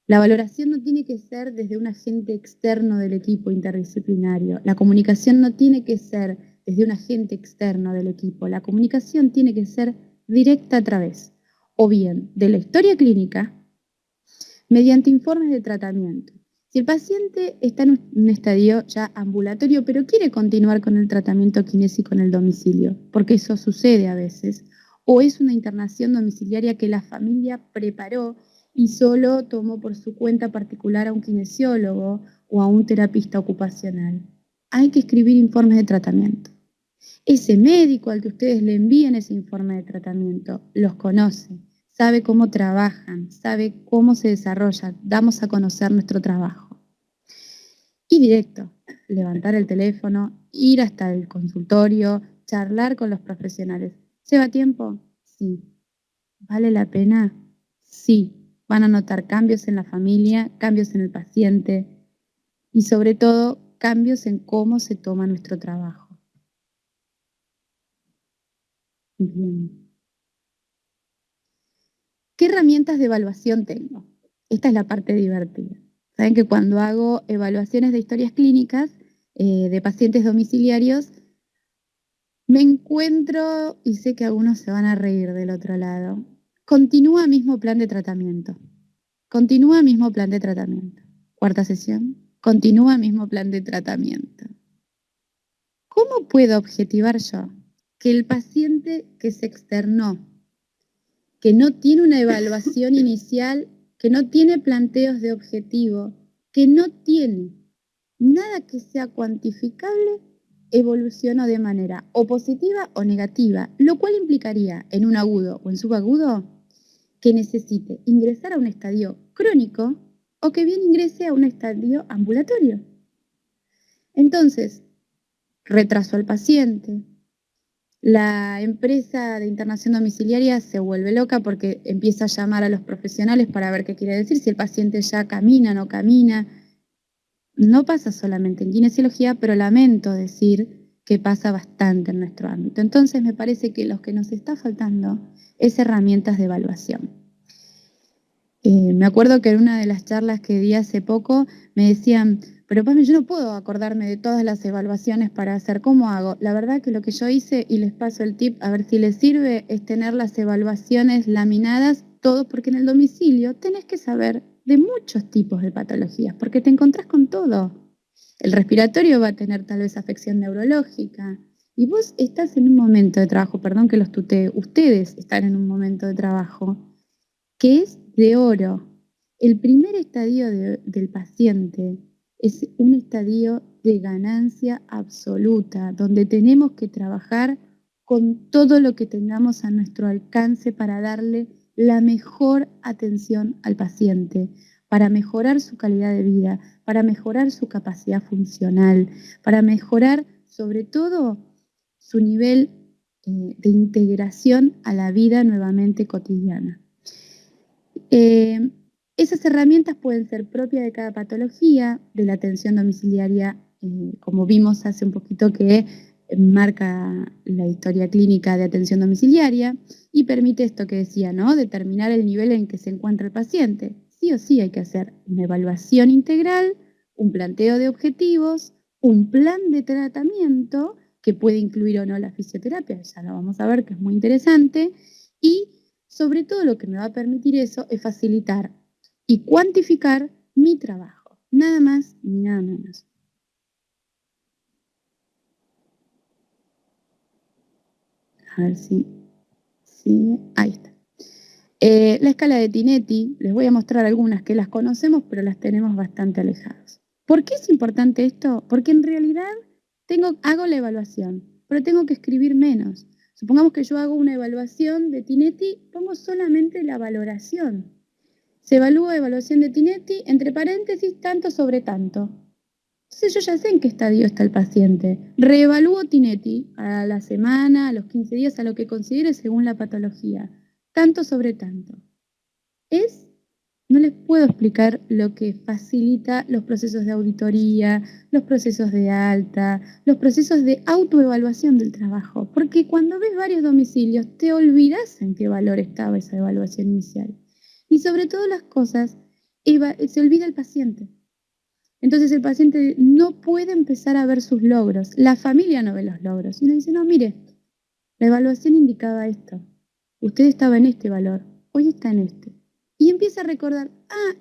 Speaker 2: La valoración no tiene que ser desde un agente externo del equipo interdisciplinario. La comunicación no tiene que ser desde un agente externo del equipo. La comunicación tiene que ser directa a través, o bien de la historia clínica, mediante informes de tratamiento. Si el paciente está en un estadio ya ambulatorio, pero quiere continuar con el tratamiento kinésico en el domicilio, porque eso sucede a veces, o es una internación domiciliaria que la familia preparó y solo tomó por su cuenta particular a un kinesiólogo o a un terapista ocupacional. Hay que escribir informes de tratamiento. Ese médico al que ustedes le envíen ese informe de tratamiento los conoce, sabe cómo trabajan, sabe cómo se desarrollan, damos a conocer nuestro trabajo. Y directo, levantar el teléfono, ir hasta el consultorio, charlar con los profesionales. ¿Lleva tiempo? Sí. ¿Vale la pena? Sí. Van a notar cambios en la familia, cambios en el paciente y sobre todo cambios en cómo se toma nuestro trabajo. Bien. ¿Qué herramientas de evaluación tengo? Esta es la parte divertida. Saben que cuando hago evaluaciones de historias clínicas de pacientes domiciliarios, me encuentro, y sé que algunos se van a reír del otro lado, continúa mismo plan de tratamiento. Continúa mismo plan de tratamiento. Cuarta sesión, continúa mismo plan de tratamiento. ¿Cómo puedo objetivar yo que el paciente que se externó, que no tiene una evaluación inicial, que no tiene planteos de objetivo, que no tiene nada que sea cuantificable, evolucionó de manera o positiva o negativa, lo cual implicaría en un agudo o en subagudo que necesite ingresar a un estadio crónico o que bien ingrese a un estadio ambulatorio? Entonces, retraso al paciente. La empresa de internación domiciliaria se vuelve loca porque empieza a llamar a los profesionales para ver qué quiere decir, si el paciente ya camina, no camina. No pasa solamente en kinesiología, pero lamento decir que pasa bastante en nuestro ámbito. Entonces me parece que lo que nos está faltando es herramientas de evaluación. Me acuerdo que en una de las charlas que di hace poco me decían, pero Pame, yo no puedo acordarme de todas las evaluaciones para hacer, ¿cómo hago? La verdad que lo que yo hice, y les paso el tip a ver si les sirve, es tener las evaluaciones laminadas, todo, porque en el domicilio tenés que saber de muchos tipos de patologías, porque te encontrás con todo. El respiratorio va a tener tal vez afección neurológica, y vos estás en un momento de trabajo, perdón que los tutee, ustedes están en un momento de trabajo que es de oro. El primer estadio del paciente es un estadio de ganancia absoluta, donde tenemos que trabajar con todo lo que tengamos a nuestro alcance para darle la mejor atención al paciente, para mejorar su calidad de vida, para mejorar su capacidad funcional, para mejorar sobre todo su nivel de integración a la vida nuevamente cotidiana. Esas herramientas pueden ser propias de cada patología, de la atención domiciliaria, como vimos hace un poquito que marca la historia clínica de atención domiciliaria y permite esto que decía, ¿no? Determinar el nivel en que se encuentra el paciente. Sí o sí hay que hacer una evaluación integral, un planteo de objetivos, un plan de tratamiento que puede incluir o no la fisioterapia, ya lo vamos a ver que es muy interesante, y sobre todo lo que me va a permitir eso es facilitar y cuantificar mi trabajo, nada más ni nada menos. A ver si sigue. Ahí está. La escala de Tinetti, les voy a mostrar algunas que las conocemos, pero las tenemos bastante alejadas. ¿Por qué es importante esto? Porque en realidad hago la evaluación, pero tengo que escribir menos. Supongamos que yo hago una evaluación de Tinetti, pongo solamente la valoración. Se evalúa evaluación de Tinetti, entre paréntesis, tanto sobre tanto. Entonces yo ya sé en qué estadio está el paciente. Reevalúo Tinetti a la semana, a los 15 días, a lo que considere según la patología. Tanto sobre tanto. No les puedo explicar lo que facilita los procesos de auditoría, los procesos de alta, los procesos de autoevaluación del trabajo. Porque cuando ves varios domicilios, te olvidas en qué valor estaba esa evaluación inicial. Y sobre todas las cosas, se olvida el paciente. Entonces el paciente no puede empezar a ver sus logros. La familia no ve los logros. Y uno dice, no, mire, la evaluación indicaba esto. Usted estaba en este valor, hoy está en este. Y empieza a recordar,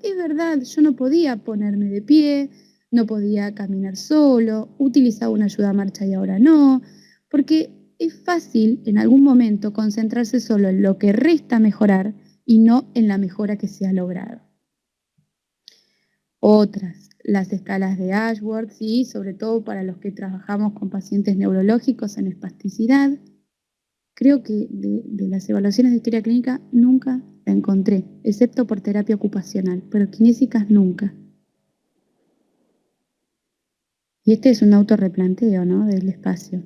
Speaker 2: es verdad, yo no podía ponerme de pie, no podía caminar solo, utilizaba una ayuda a marcha y ahora no. Porque es fácil en algún momento concentrarse solo en lo que resta mejorar y no en la mejora que se ha logrado. Otras, las escalas de Ashworth, sí, sobre todo para los que trabajamos con pacientes neurológicos en espasticidad. Creo que de las evaluaciones de historia clínica nunca la encontré, excepto por terapia ocupacional, pero kinésicas nunca. Y este es un autorreplanteo, ¿no?, del espacio.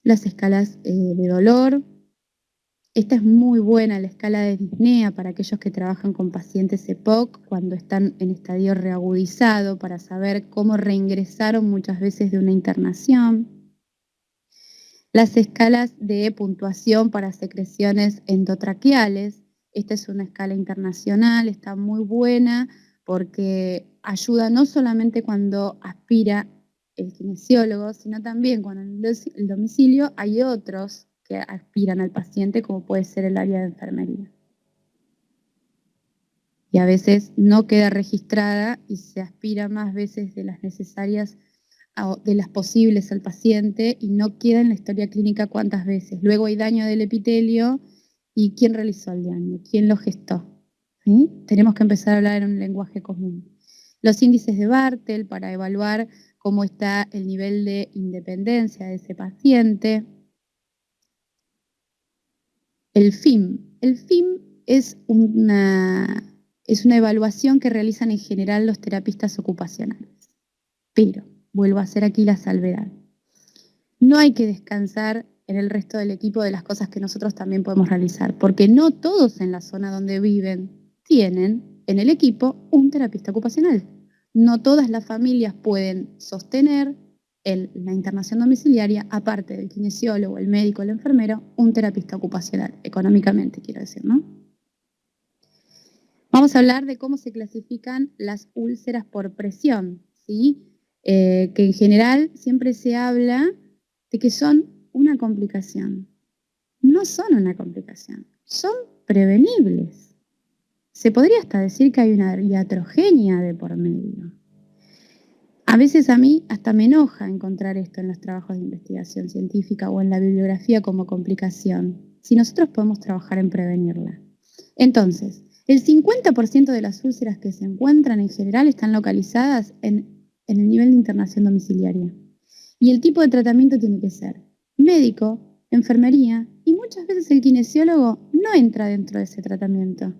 Speaker 2: Las escalas de dolor. Esta es muy buena, la escala de disnea para aquellos que trabajan con pacientes EPOC cuando están en estadio reagudizado para saber cómo reingresaron muchas veces de una internación. Las escalas de puntuación para secreciones endotraqueales. Esta es una escala internacional, está muy buena porque ayuda no solamente cuando aspira el kinesiólogo, sino también cuando en el domicilio hay otros que aspiran al paciente, como puede ser el área de enfermería. Y a veces no queda registrada y se aspira más veces de las necesarias, de las posibles al paciente, y no queda en la historia clínica cuántas veces. Luego hay daño del epitelio y quién realizó el daño, quién lo gestó. ¿Sí? Tenemos que empezar a hablar en un lenguaje común. Los índices de Bartel para evaluar cómo está el nivel de independencia de ese paciente. El FIM. El FIM es una evaluación que realizan en general los terapistas ocupacionales. Pero vuelvo a hacer aquí la salvedad. No hay que descansar en el resto del equipo de las cosas que nosotros también podemos realizar, porque no todos en la zona donde viven tienen en el equipo un terapista ocupacional. No todas las familias pueden sostener en la internación domiciliaria, aparte del kinesiólogo, el médico, el enfermero, un terapista ocupacional, económicamente quiero decir, ¿no? Vamos a hablar de cómo se clasifican las úlceras por presión, ¿sí? Que en general siempre se habla de que son una complicación. No son una complicación, son prevenibles. Se podría hasta decir que hay una iatrogenia de por medio. A veces a mí hasta me enoja encontrar esto en los trabajos de investigación científica o en la bibliografía como complicación, si nosotros podemos trabajar en prevenirla. Entonces, el 50% de las úlceras que se encuentran en general están localizadas en el nivel de internación domiciliaria. Y el tipo de tratamiento tiene que ser médico, enfermería, y muchas veces el kinesiólogo no entra dentro de ese tratamiento,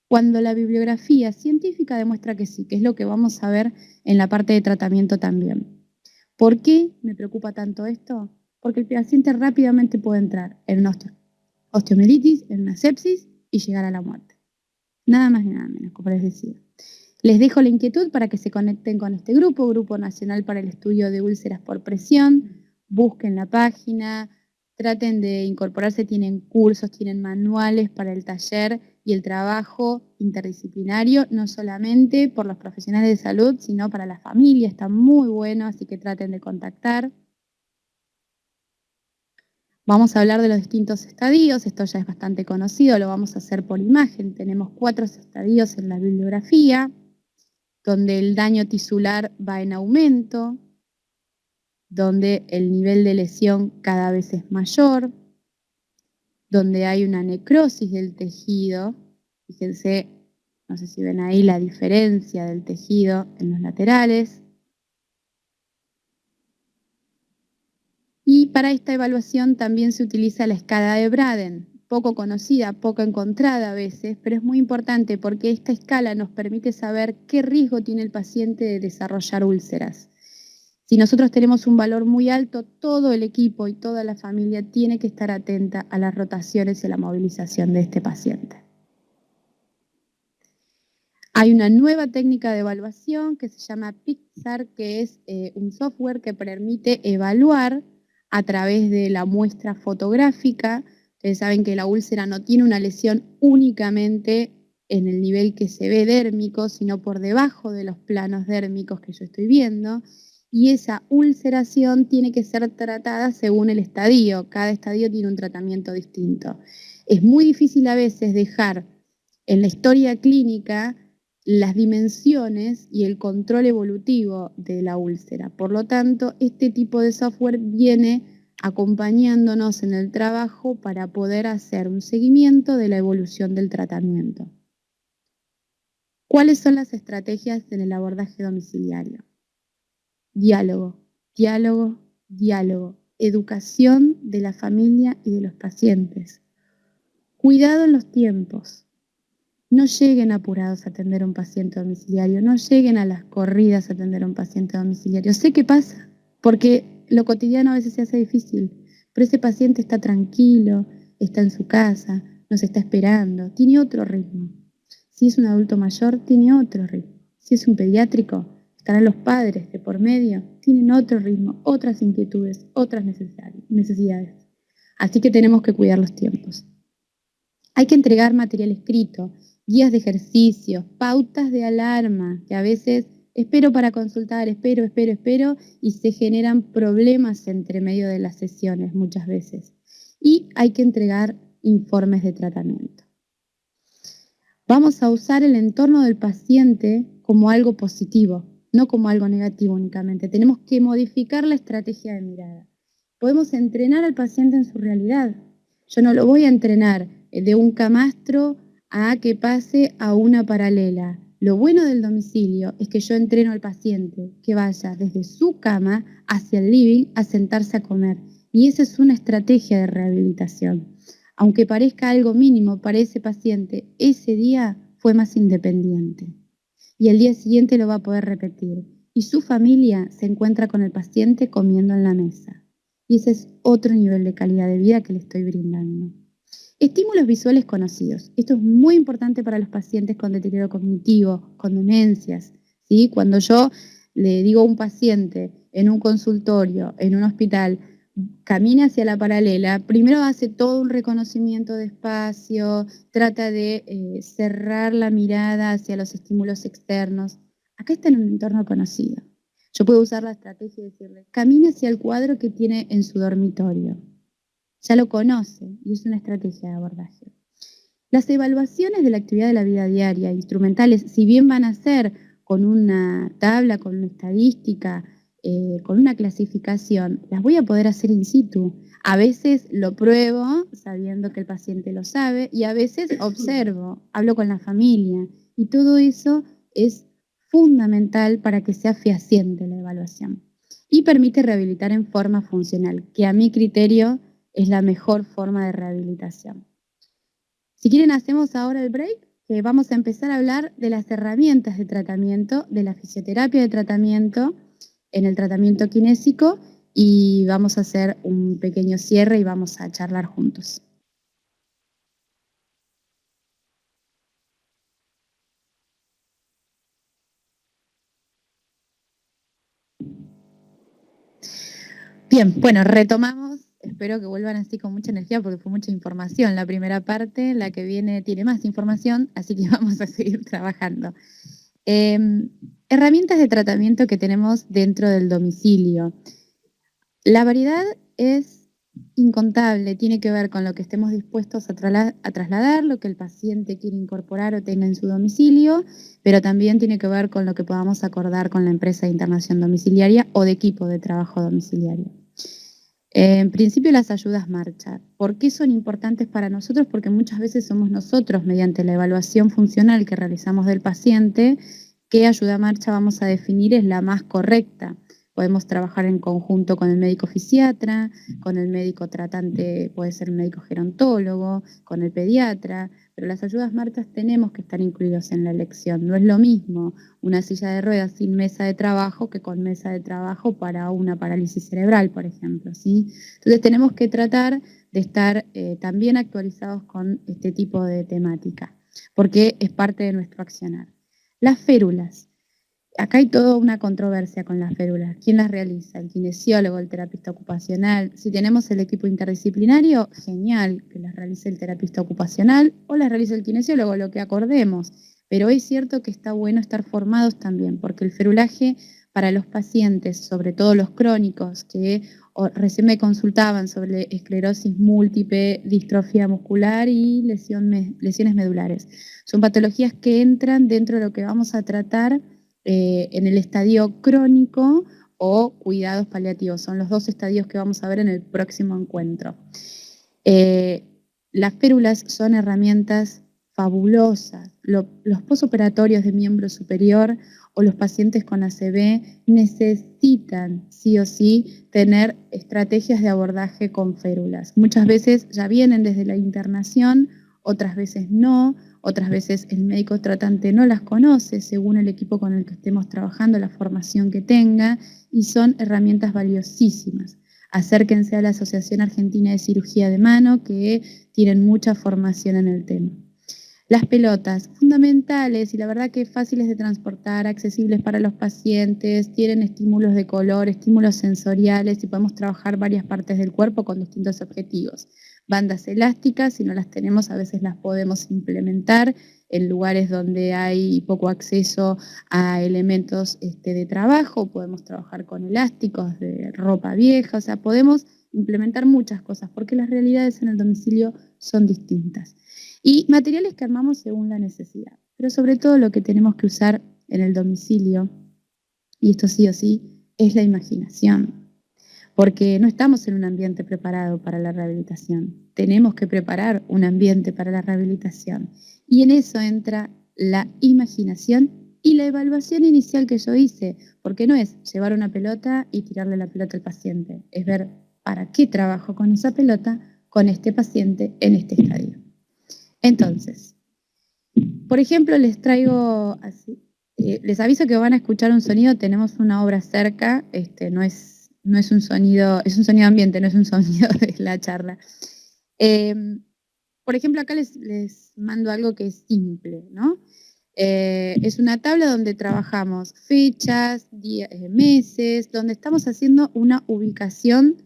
Speaker 2: cuando la bibliografía científica demuestra que sí, que es lo que vamos a ver en la parte de tratamiento también. ¿Por qué me preocupa tanto esto? Porque el paciente rápidamente puede entrar en una osteomielitis, en una sepsis y llegar a la muerte. Nada más ni nada menos, como les decía. Les dejo la inquietud para que se conecten con este grupo, Grupo Nacional para el Estudio de Úlceras por Presión. Busquen la página, traten de incorporarse, tienen cursos, tienen manuales para el taller y el trabajo interdisciplinario, no solamente por los profesionales de salud, sino para la familia. Está muy bueno, así que traten de contactar. Vamos a hablar de los distintos estadios, esto ya es bastante conocido, lo vamos a hacer por imagen. Tenemos 4 estadios en la bibliografía, donde el daño tisular va en aumento, donde el nivel de lesión cada vez es mayor, donde hay una necrosis del tejido. Fíjense, no sé si ven ahí la diferencia del tejido en los laterales. Y para esta evaluación también se utiliza la escala de Braden, poco conocida, poco encontrada a veces, pero es muy importante porque esta escala nos permite saber qué riesgo tiene el paciente de desarrollar úlceras. Si nosotros tenemos un valor muy alto, todo el equipo y toda la familia tiene que estar atenta a las rotaciones y a la movilización de este paciente. Hay una nueva técnica de evaluación que se llama PICSAR, que es un software que permite evaluar a través de la muestra fotográfica. Ustedes saben que la úlcera no tiene una lesión únicamente en el nivel que se ve dérmico, sino por debajo de los planos dérmicos que yo estoy viendo. Y esa ulceración tiene que ser tratada según el estadio. Cada estadio tiene un tratamiento distinto. Es muy difícil a veces dejar en la historia clínica las dimensiones y el control evolutivo de la úlcera. Por lo tanto, este tipo de software viene acompañándonos en el trabajo para poder hacer un seguimiento de la evolución del tratamiento. ¿Cuáles son las estrategias en el abordaje domiciliario? Diálogo, diálogo, diálogo. Educación de la familia y de los pacientes. Cuidado en los tiempos. No lleguen apurados a atender a un paciente domiciliario, no lleguen a las corridas a atender a un paciente domiciliario. Sé qué pasa, porque lo cotidiano a veces se hace difícil, pero ese paciente está tranquilo, está en su casa, nos está esperando, tiene otro ritmo. Si es un adulto mayor, tiene otro ritmo. Si es un pediátrico, estarán los padres de por medio, tienen otro ritmo, otras inquietudes, otras necesidades. Así que tenemos que cuidar los tiempos. Hay que entregar material escrito, guías de ejercicios, pautas de alarma, que a veces espero para consultar, espero, y se generan problemas entre medio de las sesiones muchas veces. Y hay que entregar informes de tratamiento. Vamos a usar el entorno del paciente como algo positivo, no como algo negativo únicamente. Tenemos que modificar la estrategia de mirada. Podemos entrenar al paciente en su realidad. Yo no lo voy a entrenar de un camastro a que pase a una paralela. Lo bueno del domicilio es que yo entreno al paciente que vaya desde su cama hacia el living a sentarse a comer. Y esa es una estrategia de rehabilitación. Aunque parezca algo mínimo para ese paciente, ese día fue más independiente. Y el día siguiente lo va a poder repetir. Y su familia se encuentra con el paciente comiendo en la mesa. Y ese es otro nivel de calidad de vida que le estoy brindando. Estímulos visuales conocidos. Esto es muy importante para los pacientes con deterioro cognitivo, con demencias, ¿sí? Cuando yo le digo a un paciente en un consultorio, en un hospital, camina hacia la paralela, primero hace todo un reconocimiento de espacio, trata de cerrar la mirada hacia los estímulos externos. Acá está en un entorno conocido. Yo puedo usar la estrategia de decirle, camine hacia el cuadro que tiene en su dormitorio. Ya lo conoce y es una estrategia de abordaje. Las evaluaciones de la actividad de la vida diaria, instrumentales, si bien van a ser con una tabla, con una estadística, con una clasificación, las voy a poder hacer in situ. A veces lo pruebo sabiendo que el paciente lo sabe y a veces observo, hablo con la familia y todo eso es fundamental para que sea fehaciente la evaluación y permite rehabilitar en forma funcional, que a mi criterio es la mejor forma de rehabilitación. Si quieren, hacemos ahora el break, que vamos a empezar a hablar de las herramientas de tratamiento, de la fisioterapia de tratamiento, en el tratamiento kinésico, y vamos a hacer un pequeño cierre y vamos a charlar juntos. Bien, bueno, retomamos. Espero que vuelvan así con mucha energía porque fue mucha información. La primera parte, la que viene, tiene más información, así que vamos a seguir trabajando. Herramientas de tratamiento que tenemos dentro del domicilio. La variedad es incontable, tiene que ver con lo que estemos dispuestos a trasladar, lo que el paciente quiere incorporar o tenga en su domicilio, pero también tiene que ver con lo que podamos acordar con la empresa de internación domiciliaria o de equipo de trabajo domiciliario. En principio, las ayudas marcha. ¿Por qué son importantes para nosotros? Porque muchas veces somos nosotros, mediante la evaluación funcional que realizamos del paciente, qué ayuda marcha vamos a definir es la más correcta. Podemos trabajar en conjunto con el médico fisiatra, con el médico tratante, puede ser un médico gerontólogo, con el pediatra, pero las ayudas marchas tenemos que estar incluidos en la elección. No es lo mismo una silla de ruedas sin mesa de trabajo que con mesa de trabajo para una parálisis cerebral, por ejemplo, ¿sí? Entonces tenemos que tratar de estar también actualizados con este tipo de temática, porque es parte de nuestro accionar. Las férulas. Acá hay toda una controversia con las férulas. ¿Quién las realiza? ¿El kinesiólogo, el terapista ocupacional? Si tenemos el equipo interdisciplinario, genial, que las realice el terapista ocupacional o las realice el kinesiólogo, lo que acordemos. Pero es cierto que está bueno estar formados también, porque el ferulaje para los pacientes, sobre todo los crónicos, que recién me consultaban sobre esclerosis múltiple, distrofia muscular y lesiones medulares. Son patologías que entran dentro de lo que vamos a tratar en el estadio crónico o cuidados paliativos. Son los dos estadios que vamos a ver en el próximo encuentro. Las férulas son herramientas fabulosas. Los posoperatorios de miembro superior o los pacientes con ACV necesitan sí o sí tener estrategias de abordaje con férulas. Muchas veces ya vienen desde la internación, otras veces no, otras veces el médico tratante no las conoce según el equipo con el que estemos trabajando, la formación que tenga, y son herramientas valiosísimas. Acérquense a la Asociación Argentina de Cirugía de Mano, que tienen mucha formación en el tema. Las pelotas, fundamentales y la verdad que fáciles de transportar, accesibles para los pacientes, tienen estímulos de color, estímulos sensoriales y podemos trabajar varias partes del cuerpo con distintos objetivos. Bandas elásticas, si no las tenemos, a veces las podemos implementar en lugares donde hay poco acceso a elementos de trabajo, podemos trabajar con elásticos de ropa vieja, o sea, podemos implementar muchas cosas porque las realidades en el domicilio son distintas. Y materiales que armamos según la necesidad, pero sobre todo lo que tenemos que usar en el domicilio, y esto sí o sí, es la imaginación, porque no estamos en un ambiente preparado para la rehabilitación. Tenemos que preparar un ambiente para la rehabilitación. Y en eso entra la imaginación y la evaluación inicial que yo hice, porque no es llevar una pelota y tirarle la pelota al paciente, es ver para qué trabajo con esa pelota, con este paciente en este estadio. Entonces, por ejemplo, les traigo así, les aviso que van a escuchar un sonido, tenemos una obra cerca, no es un sonido, es un sonido ambiente, no es un sonido de la charla. Por ejemplo, acá les mando algo que es simple, ¿no? Es una tabla donde trabajamos fechas, días, meses, donde estamos haciendo una ubicación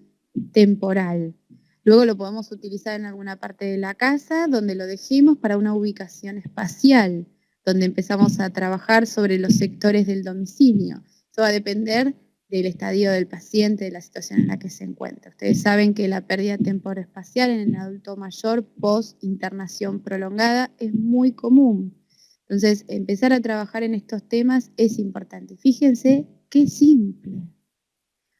Speaker 2: temporal. Luego lo podemos utilizar en alguna parte de la casa donde lo dejemos para una ubicación espacial, donde empezamos a trabajar sobre los sectores del domicilio. Eso va a depender del estadio del paciente, de la situación en la que se encuentra. Ustedes saben que la pérdida temporoespacial en el adulto mayor post-internación prolongada es muy común. Entonces, empezar a trabajar en estos temas es importante. Fíjense qué simple.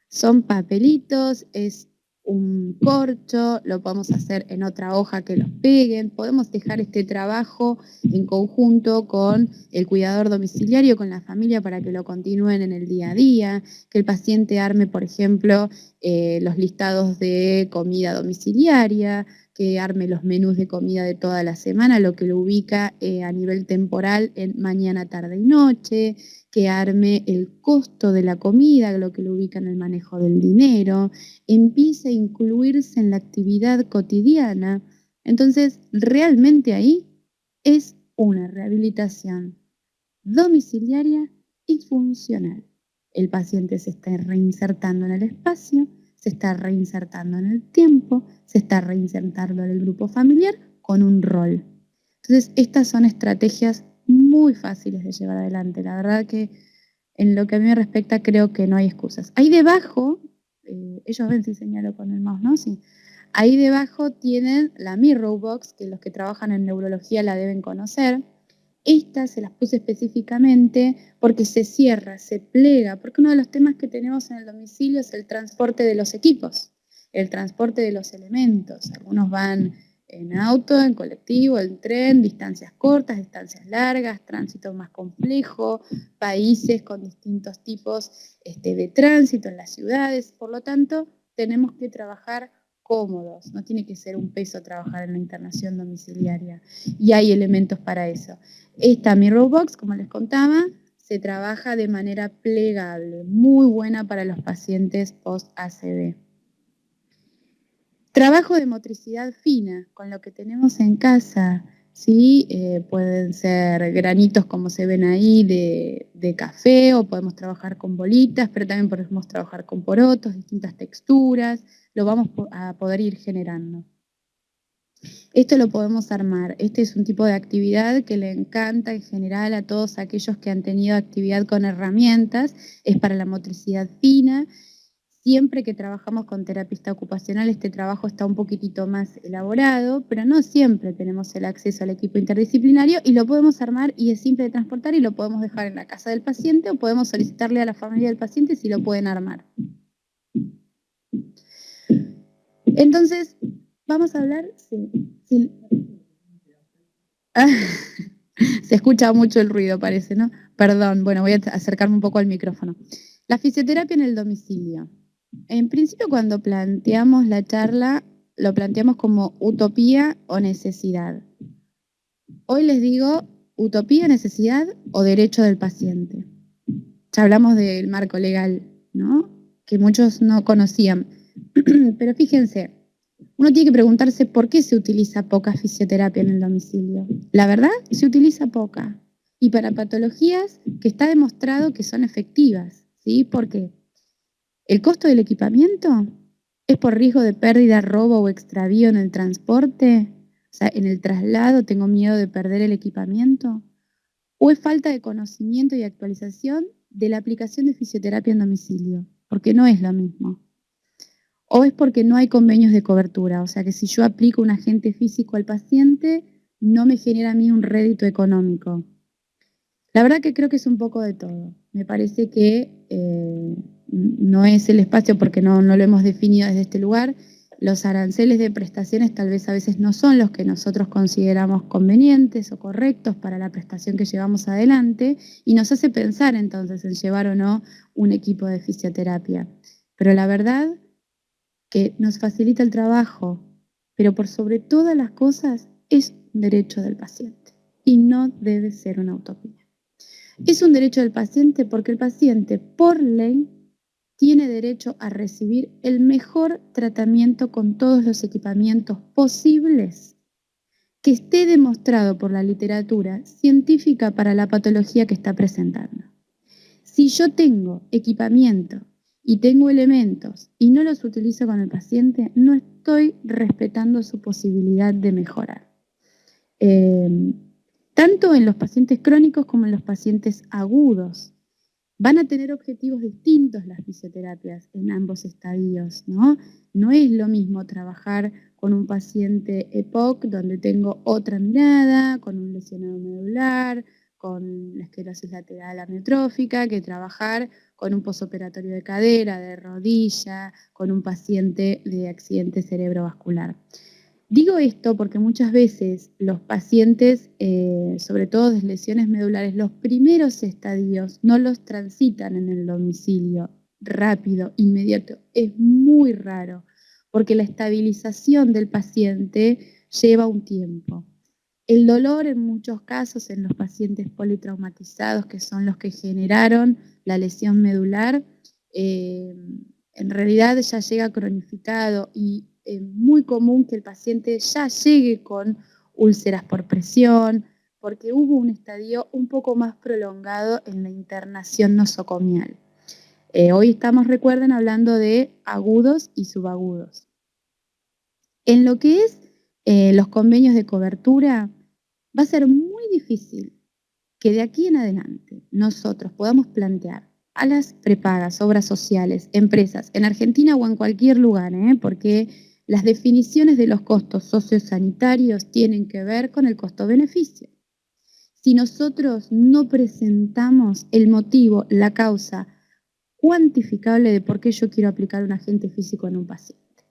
Speaker 2: Son papelitos, es un corcho, lo podemos hacer en otra hoja que los peguen, podemos dejar este trabajo en conjunto con el cuidador domiciliario, con la familia para que lo continúen en el día a día, que el paciente arme, por ejemplo, los listados de comida domiciliaria, que arme los menús de comida de toda la semana, lo que lo ubica a nivel temporal en mañana, tarde y noche, que arme el costo de la comida, lo que lo ubica en el manejo del dinero, empiece a incluirse en la actividad cotidiana. Entonces, realmente ahí es una rehabilitación domiciliaria y funcional. El paciente se está reinsertando en el espacio, se está reinsertando en el tiempo, se está reinsertando en el grupo familiar con un rol. Entonces, estas son estrategias muy fáciles de llevar adelante. La verdad que en lo que a mí me respecta creo que no hay excusas. Ahí debajo, ellos ven si señalo con el mouse, ¿no? Sí. Ahí debajo tienen la Mirror Box, que los que trabajan en neurología la deben conocer. Esta se las puse específicamente porque se cierra, se plega, porque uno de los temas que tenemos en el domicilio es el transporte de los equipos. el transporte de los elementos. Algunos van en auto, en colectivo, en tren, distancias cortas, distancias largas, tránsito más complejo, países con distintos tipos de tránsito en las ciudades. Por lo tanto, tenemos que trabajar cómodos, no tiene que ser un peso trabajar en la internación domiciliaria y hay elementos para eso. Esta Mirror Box, como les contaba, se trabaja de manera plegable, muy buena para los pacientes post-ACV. Trabajo de motricidad fina, con lo que tenemos en casa, ¿sí? Pueden ser granitos como se ven ahí de café, o podemos trabajar con bolitas, pero también podemos trabajar con porotos, distintas texturas, lo vamos a poder ir generando. Esto lo podemos armar. Este es un tipo de actividad que le encanta en general a todos aquellos que han tenido actividad con herramientas. Es para la motricidad fina. Siempre que trabajamos con terapista ocupacional, este trabajo está un poquitito más elaborado, pero no siempre tenemos el acceso al equipo interdisciplinario y lo podemos armar y es simple de transportar y lo podemos dejar en la casa del paciente o podemos solicitarle a la familia del paciente si lo pueden armar. Entonces, vamos a hablar, sí. Se escucha mucho el ruido, parece, ¿no? Perdón, bueno, voy a acercarme un poco al micrófono. La fisioterapia en el domicilio. En principio, cuando planteamos la charla, lo planteamos como utopía o necesidad. Hoy les digo utopía, necesidad o derecho del paciente. Ya hablamos del marco legal, ¿no? Que muchos no conocían. Pero fíjense, uno tiene que preguntarse por qué se utiliza poca fisioterapia en el domicilio. La verdad, se utiliza poca. Y para patologías que está demostrado que son efectivas, ¿sí? ¿Por qué? El costo del equipamiento es por riesgo de pérdida, robo o extravío en el transporte. O sea, en el traslado tengo miedo de perder el equipamiento. O es falta de conocimiento y actualización de la aplicación de fisioterapia en domicilio, porque no es lo mismo. O es porque no hay convenios de cobertura, o sea que si yo aplico un agente físico al paciente, no me genera a mí un rédito económico. La verdad que creo que es un poco de todo. Me parece que no es el espacio porque no lo hemos definido desde este lugar. Los aranceles de prestaciones tal vez a veces no son los que nosotros consideramos convenientes o correctos para la prestación que llevamos adelante y nos hace pensar entonces en llevar o no un equipo de fisioterapia. Pero la verdad que nos facilita el trabajo, pero por sobre todas las cosas es un derecho del paciente y no debe ser una utopía. Es un derecho del paciente porque el paciente, por ley, tiene derecho a recibir el mejor tratamiento con todos los equipamientos posibles que esté demostrado por la literatura científica para la patología que está presentando. Si yo tengo equipamiento y tengo elementos y no los utilizo con el paciente, no estoy respetando su posibilidad de mejorar. Tanto en los pacientes crónicos como en los pacientes agudos. Van a tener objetivos distintos las fisioterapias en ambos estadios, ¿no? No es lo mismo trabajar con un paciente EPOC donde tengo otra mirada, con un lesionado medular, con la esclerosis lateral amiotrófica, que trabajar con un posoperatorio de cadera, de rodilla, con un paciente de accidente cerebrovascular. Digo esto porque muchas veces los pacientes, sobre todo de lesiones medulares, los primeros estadios no los transitan en el domicilio rápido, inmediato. Es muy raro porque la estabilización del paciente lleva un tiempo. El dolor en muchos casos en los pacientes politraumatizados, que son los que generaron la lesión medular, en realidad ya llega cronificado y es muy común que el paciente ya llegue con úlceras por presión, porque hubo un estadio un poco más prolongado en la internación nosocomial. Hoy estamos, recuerden, hablando de agudos y subagudos. En lo que es los convenios de cobertura, va a ser muy difícil que de aquí en adelante nosotros podamos plantear a las prepagas, obras sociales, empresas, en Argentina o en cualquier lugar, porque las definiciones de los costos sociosanitarios tienen que ver con el costo-beneficio. Si nosotros no presentamos el motivo, la causa cuantificable de por qué yo quiero aplicar un agente físico en un paciente.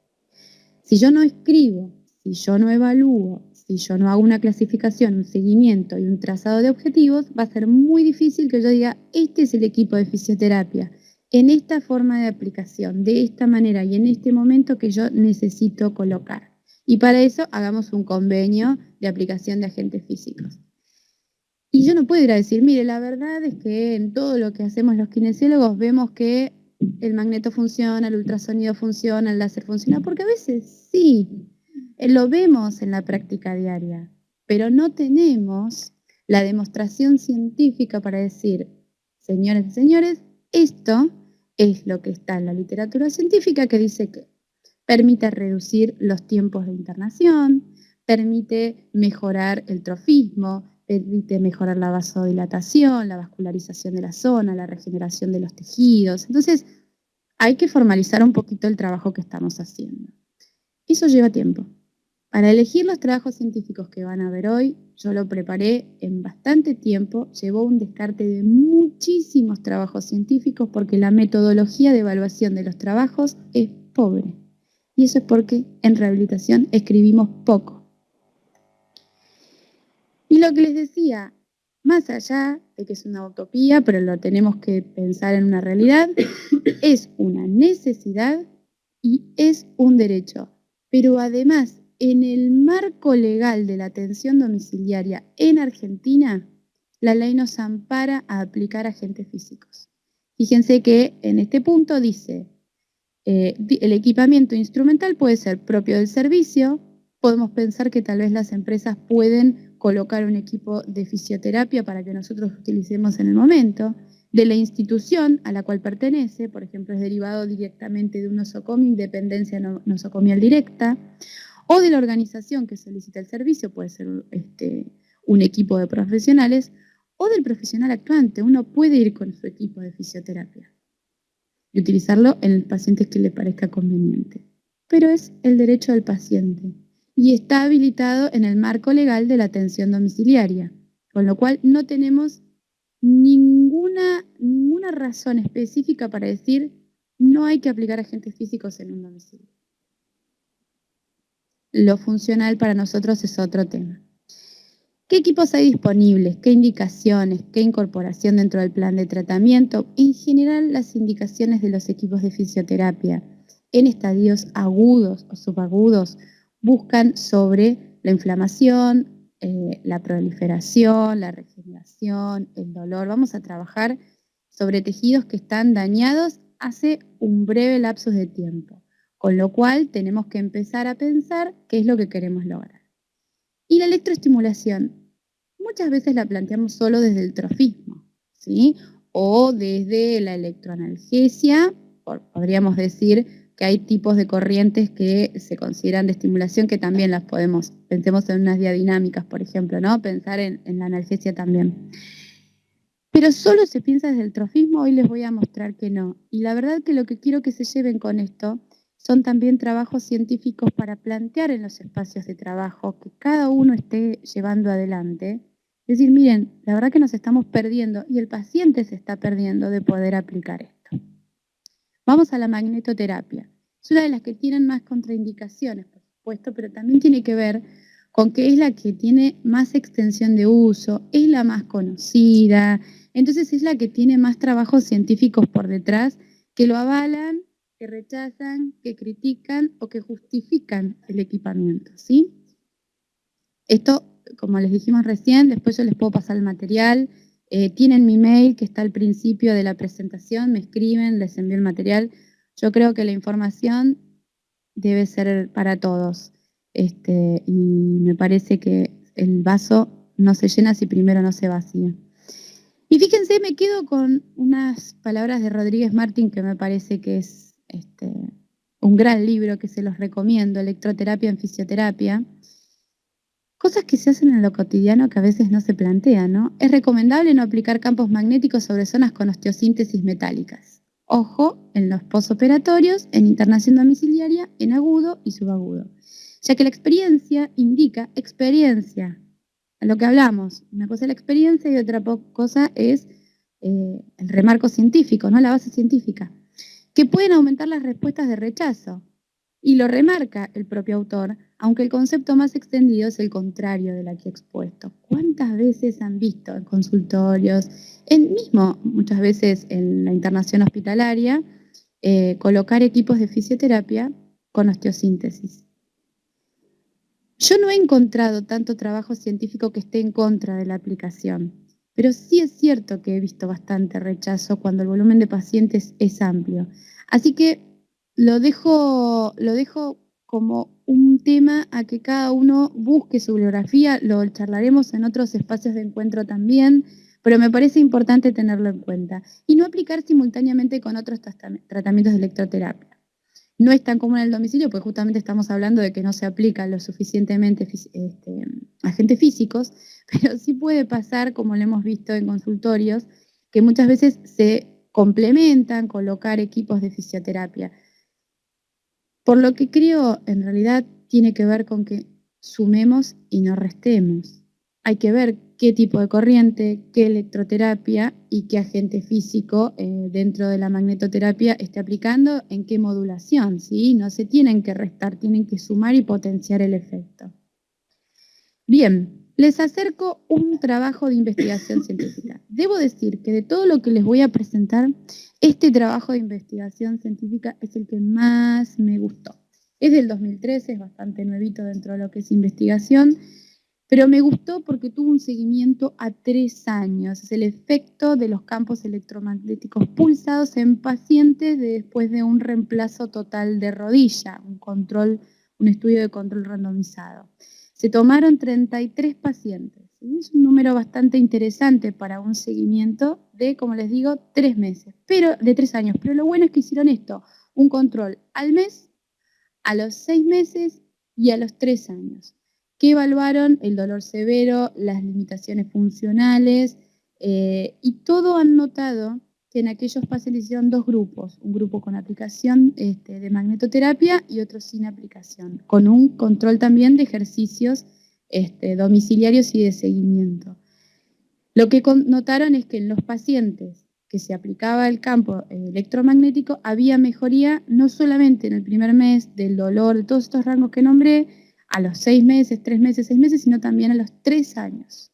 Speaker 2: Si yo no escribo, si yo no evalúo, si yo no hago una clasificación, un seguimiento y un trazado de objetivos, va a ser muy difícil que yo diga, este es el equipo de fisioterapia, en esta forma de aplicación, de esta manera y en este momento que yo necesito colocar. Y para eso hagamos un convenio de aplicación de agentes físicos. Y yo no puedo ir a decir, mire, la verdad es que en todo lo que hacemos los kinesiólogos vemos que el magneto funciona, el ultrasonido funciona, el láser funciona, porque a veces sí, lo vemos en la práctica diaria, pero no tenemos la demostración científica para decir, señores y señores, esto es lo que está en la literatura científica que dice que permite reducir los tiempos de internación, permite mejorar el trofismo, permite mejorar la vasodilatación, la vascularización de la zona, la regeneración de los tejidos. Entonces, hay que formalizar un poquito el trabajo que estamos haciendo. Eso lleva tiempo. Para elegir los trabajos científicos que van a ver hoy, yo lo preparé en bastante tiempo, llevó un descarte de muchísimos trabajos científicos porque la metodología de evaluación de los trabajos es pobre. Y eso es porque en rehabilitación escribimos poco. Y lo que les decía, más allá de que es una utopía, pero lo tenemos que pensar en una realidad, es una necesidad y es un derecho. Pero además, en el marco legal de la atención domiciliaria en Argentina, la ley nos ampara a aplicar agentes físicos. Fíjense que en este punto dice, el equipamiento instrumental puede ser propio del servicio. Podemos pensar que tal vez las empresas pueden colocar un equipo de fisioterapia para que nosotros utilicemos en el momento. De la institución a la cual pertenece, por ejemplo, es derivado directamente de un nosocomial, dependencia nosocomial directa, o de la organización que solicita el servicio, puede ser un equipo de profesionales, o del profesional actuante. Uno puede ir con su equipo de fisioterapia y utilizarlo en el paciente que le parezca conveniente. Pero es el derecho del paciente y está habilitado en el marco legal de la atención domiciliaria, con lo cual no tenemos ninguna razón específica para decir no hay que aplicar agentes físicos en un domicilio. Lo funcional para nosotros es otro tema. ¿Qué equipos hay disponibles? ¿Qué indicaciones? ¿Qué incorporación dentro del plan de tratamiento? En general, las indicaciones de los equipos de fisioterapia en estadios agudos o subagudos buscan sobre la inflamación, la proliferación, la regeneración, el dolor. Vamos a trabajar sobre tejidos que están dañados hace un breve lapso de tiempo, con lo cual tenemos que empezar a pensar qué es lo que queremos lograr. Y la electroestimulación, muchas veces la planteamos solo desde el trofismo, ¿sí? O desde la electroanalgesia, podríamos decir que hay tipos de corrientes que se consideran de estimulación que también las podemos, pensemos en unas diadinámicas, por ejemplo, ¿no? Pensar en la analgesia también. Pero solo se piensa desde el trofismo, hoy les voy a mostrar que no. Y la verdad que lo que quiero que se lleven con esto son también trabajos científicos para plantear en los espacios de trabajo que cada uno esté llevando adelante. Es decir, miren, la verdad que nos estamos perdiendo y el paciente se está perdiendo de poder aplicar esto. Vamos a la magnetoterapia. Es una de las que tienen más contraindicaciones, por supuesto, pero también tiene que ver con que es la que tiene más extensión de uso, es la más conocida, entonces es la que tiene más trabajos científicos por detrás que lo avalan, que rechazan, que critican o que justifican el equipamiento, ¿sí? Esto, como les dijimos recién, después yo les puedo pasar el material. Tienen mi mail que está al principio de la presentación, me escriben, les envío el material. Yo creo que la información debe ser para todos. Y me parece que el vaso no se llena si primero no se vacía. Y fíjense, me quedo con unas palabras de Rodríguez Martín que me parece que es un gran libro que se los recomiendo, Electroterapia en Fisioterapia. Cosas que se hacen en lo cotidiano que a veces no se plantean, ¿no? Es recomendable no aplicar campos magnéticos sobre zonas con osteosíntesis metálicas. Ojo en los posoperatorios, en internación domiciliaria, en agudo y subagudo. Ya que la experiencia indica experiencia, a lo que hablamos. Una cosa es la experiencia y otra cosa es el remarco científico, ¿no? La base científica. Que pueden aumentar las respuestas de rechazo. Y lo remarca el propio autor, aunque el concepto más extendido es el contrario del aquí expuesto. ¿Cuántas veces han visto en consultorios, muchas veces en la internación hospitalaria, colocar equipos de fisioterapia con osteosíntesis? Yo no he encontrado tanto trabajo científico que esté en contra de la aplicación, pero sí es cierto que he visto bastante rechazo cuando el volumen de pacientes es amplio. Así que lo dejo como un tema a que cada uno busque su bibliografía, lo charlaremos en otros espacios de encuentro también, pero me parece importante tenerlo en cuenta y no aplicar simultáneamente con otros tratamientos de electroterapia. No es tan común en el domicilio porque justamente estamos hablando de que no se aplican lo suficientemente agentes físicos, pero sí puede pasar, como lo hemos visto en consultorios, que muchas veces se complementan colocar equipos de fisioterapia. Por lo que creo, en realidad, tiene que ver con que sumemos y no restemos. Hay que ver qué tipo de corriente, qué electroterapia y qué agente físico dentro de la magnetoterapia esté aplicando, en qué modulación, ¿sí? No se tienen que restar, tienen que sumar y potenciar el efecto. Bien, les acerco un trabajo de investigación científica. Debo decir que de todo lo que les voy a presentar, este trabajo de investigación científica es el que más me gustó. Es del 2013, es bastante nuevito dentro de lo que es investigación, pero me gustó porque tuvo un seguimiento a 3 años. Es el efecto de los campos electromagnéticos pulsados en pacientes después de un reemplazo total de rodilla, un estudio de control randomizado. Se tomaron 33 pacientes. ¿Sí? Es un número bastante interesante para un seguimiento de, como les digo, 3 meses, de 3 años. Pero lo bueno es que hicieron esto, un control al mes, a los 6 meses y a los 3 años, que evaluaron el dolor severo, las limitaciones funcionales y todo han notado que en aquellos pacientes hicieron 2 grupos, un grupo con aplicación de magnetoterapia y otro sin aplicación, con un control también de ejercicios domiciliarios y de seguimiento. Lo que notaron es que en los pacientes que se aplicaba el campo electromagnético había mejoría no solamente en el primer mes del dolor, de todos estos rangos que nombré, a los 6 meses, 3 meses, 6 meses, sino también a los 3 años.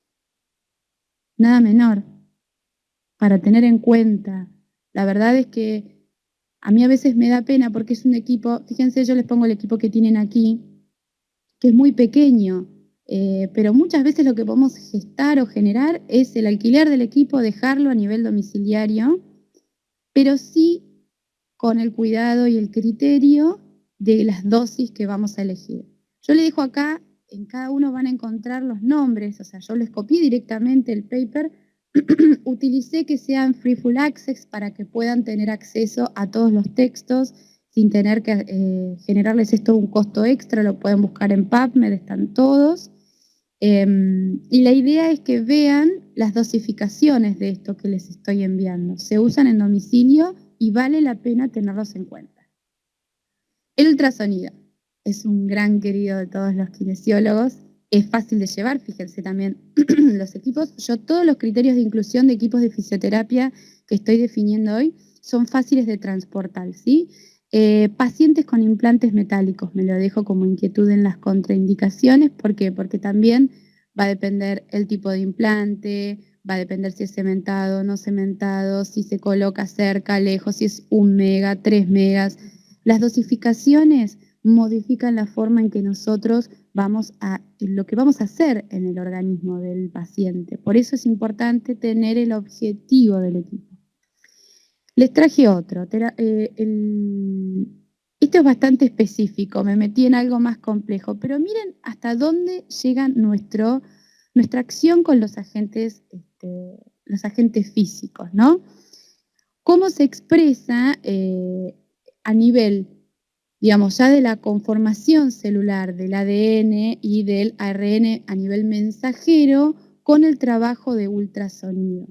Speaker 2: Nada menor para tener en cuenta. La verdad es que a mí a veces me da pena porque es un equipo, fíjense, yo les pongo el equipo que tienen aquí, que es muy pequeño, pero muchas veces lo que podemos gestar o generar es el alquiler del equipo, dejarlo a nivel domiciliario, pero sí con el cuidado y el criterio de las dosis que vamos a elegir. Yo le dejo acá, en cada uno van a encontrar los nombres, o sea, yo les copié directamente el paper, utilicé que sean free full access para que puedan tener acceso a todos los textos sin tener que generarles esto un costo extra, lo pueden buscar en PubMed, están todos. Y la idea es que vean las dosificaciones de esto que les estoy enviando. Se usan en domicilio y vale la pena tenerlos en cuenta. El ultrasonido es un gran querido de todos los kinesiólogos. Es fácil de llevar, fíjense también los equipos. Yo todos los criterios de inclusión de equipos de fisioterapia que estoy definiendo hoy son fáciles de transportar, ¿sí? Pacientes con implantes metálicos, me lo dejo como inquietud en las contraindicaciones. ¿Por qué? Porque también va a depender el tipo de implante, va a depender si es cementado o no cementado, si se coloca cerca, lejos, si es 1 mega, 3 megas. Las dosificaciones modifican la forma en que nosotros lo que vamos a hacer en el organismo del paciente. Por eso es importante tener el objetivo del equipo. Les traje otro. Esto es bastante específico, me metí en algo más complejo, pero miren hasta dónde llega nuestra acción con los agentes físicos, ¿no? ¿Cómo se expresa a nivel, digamos, ya de la conformación celular del ADN y del ARN a nivel mensajero con el trabajo de ultrasonido?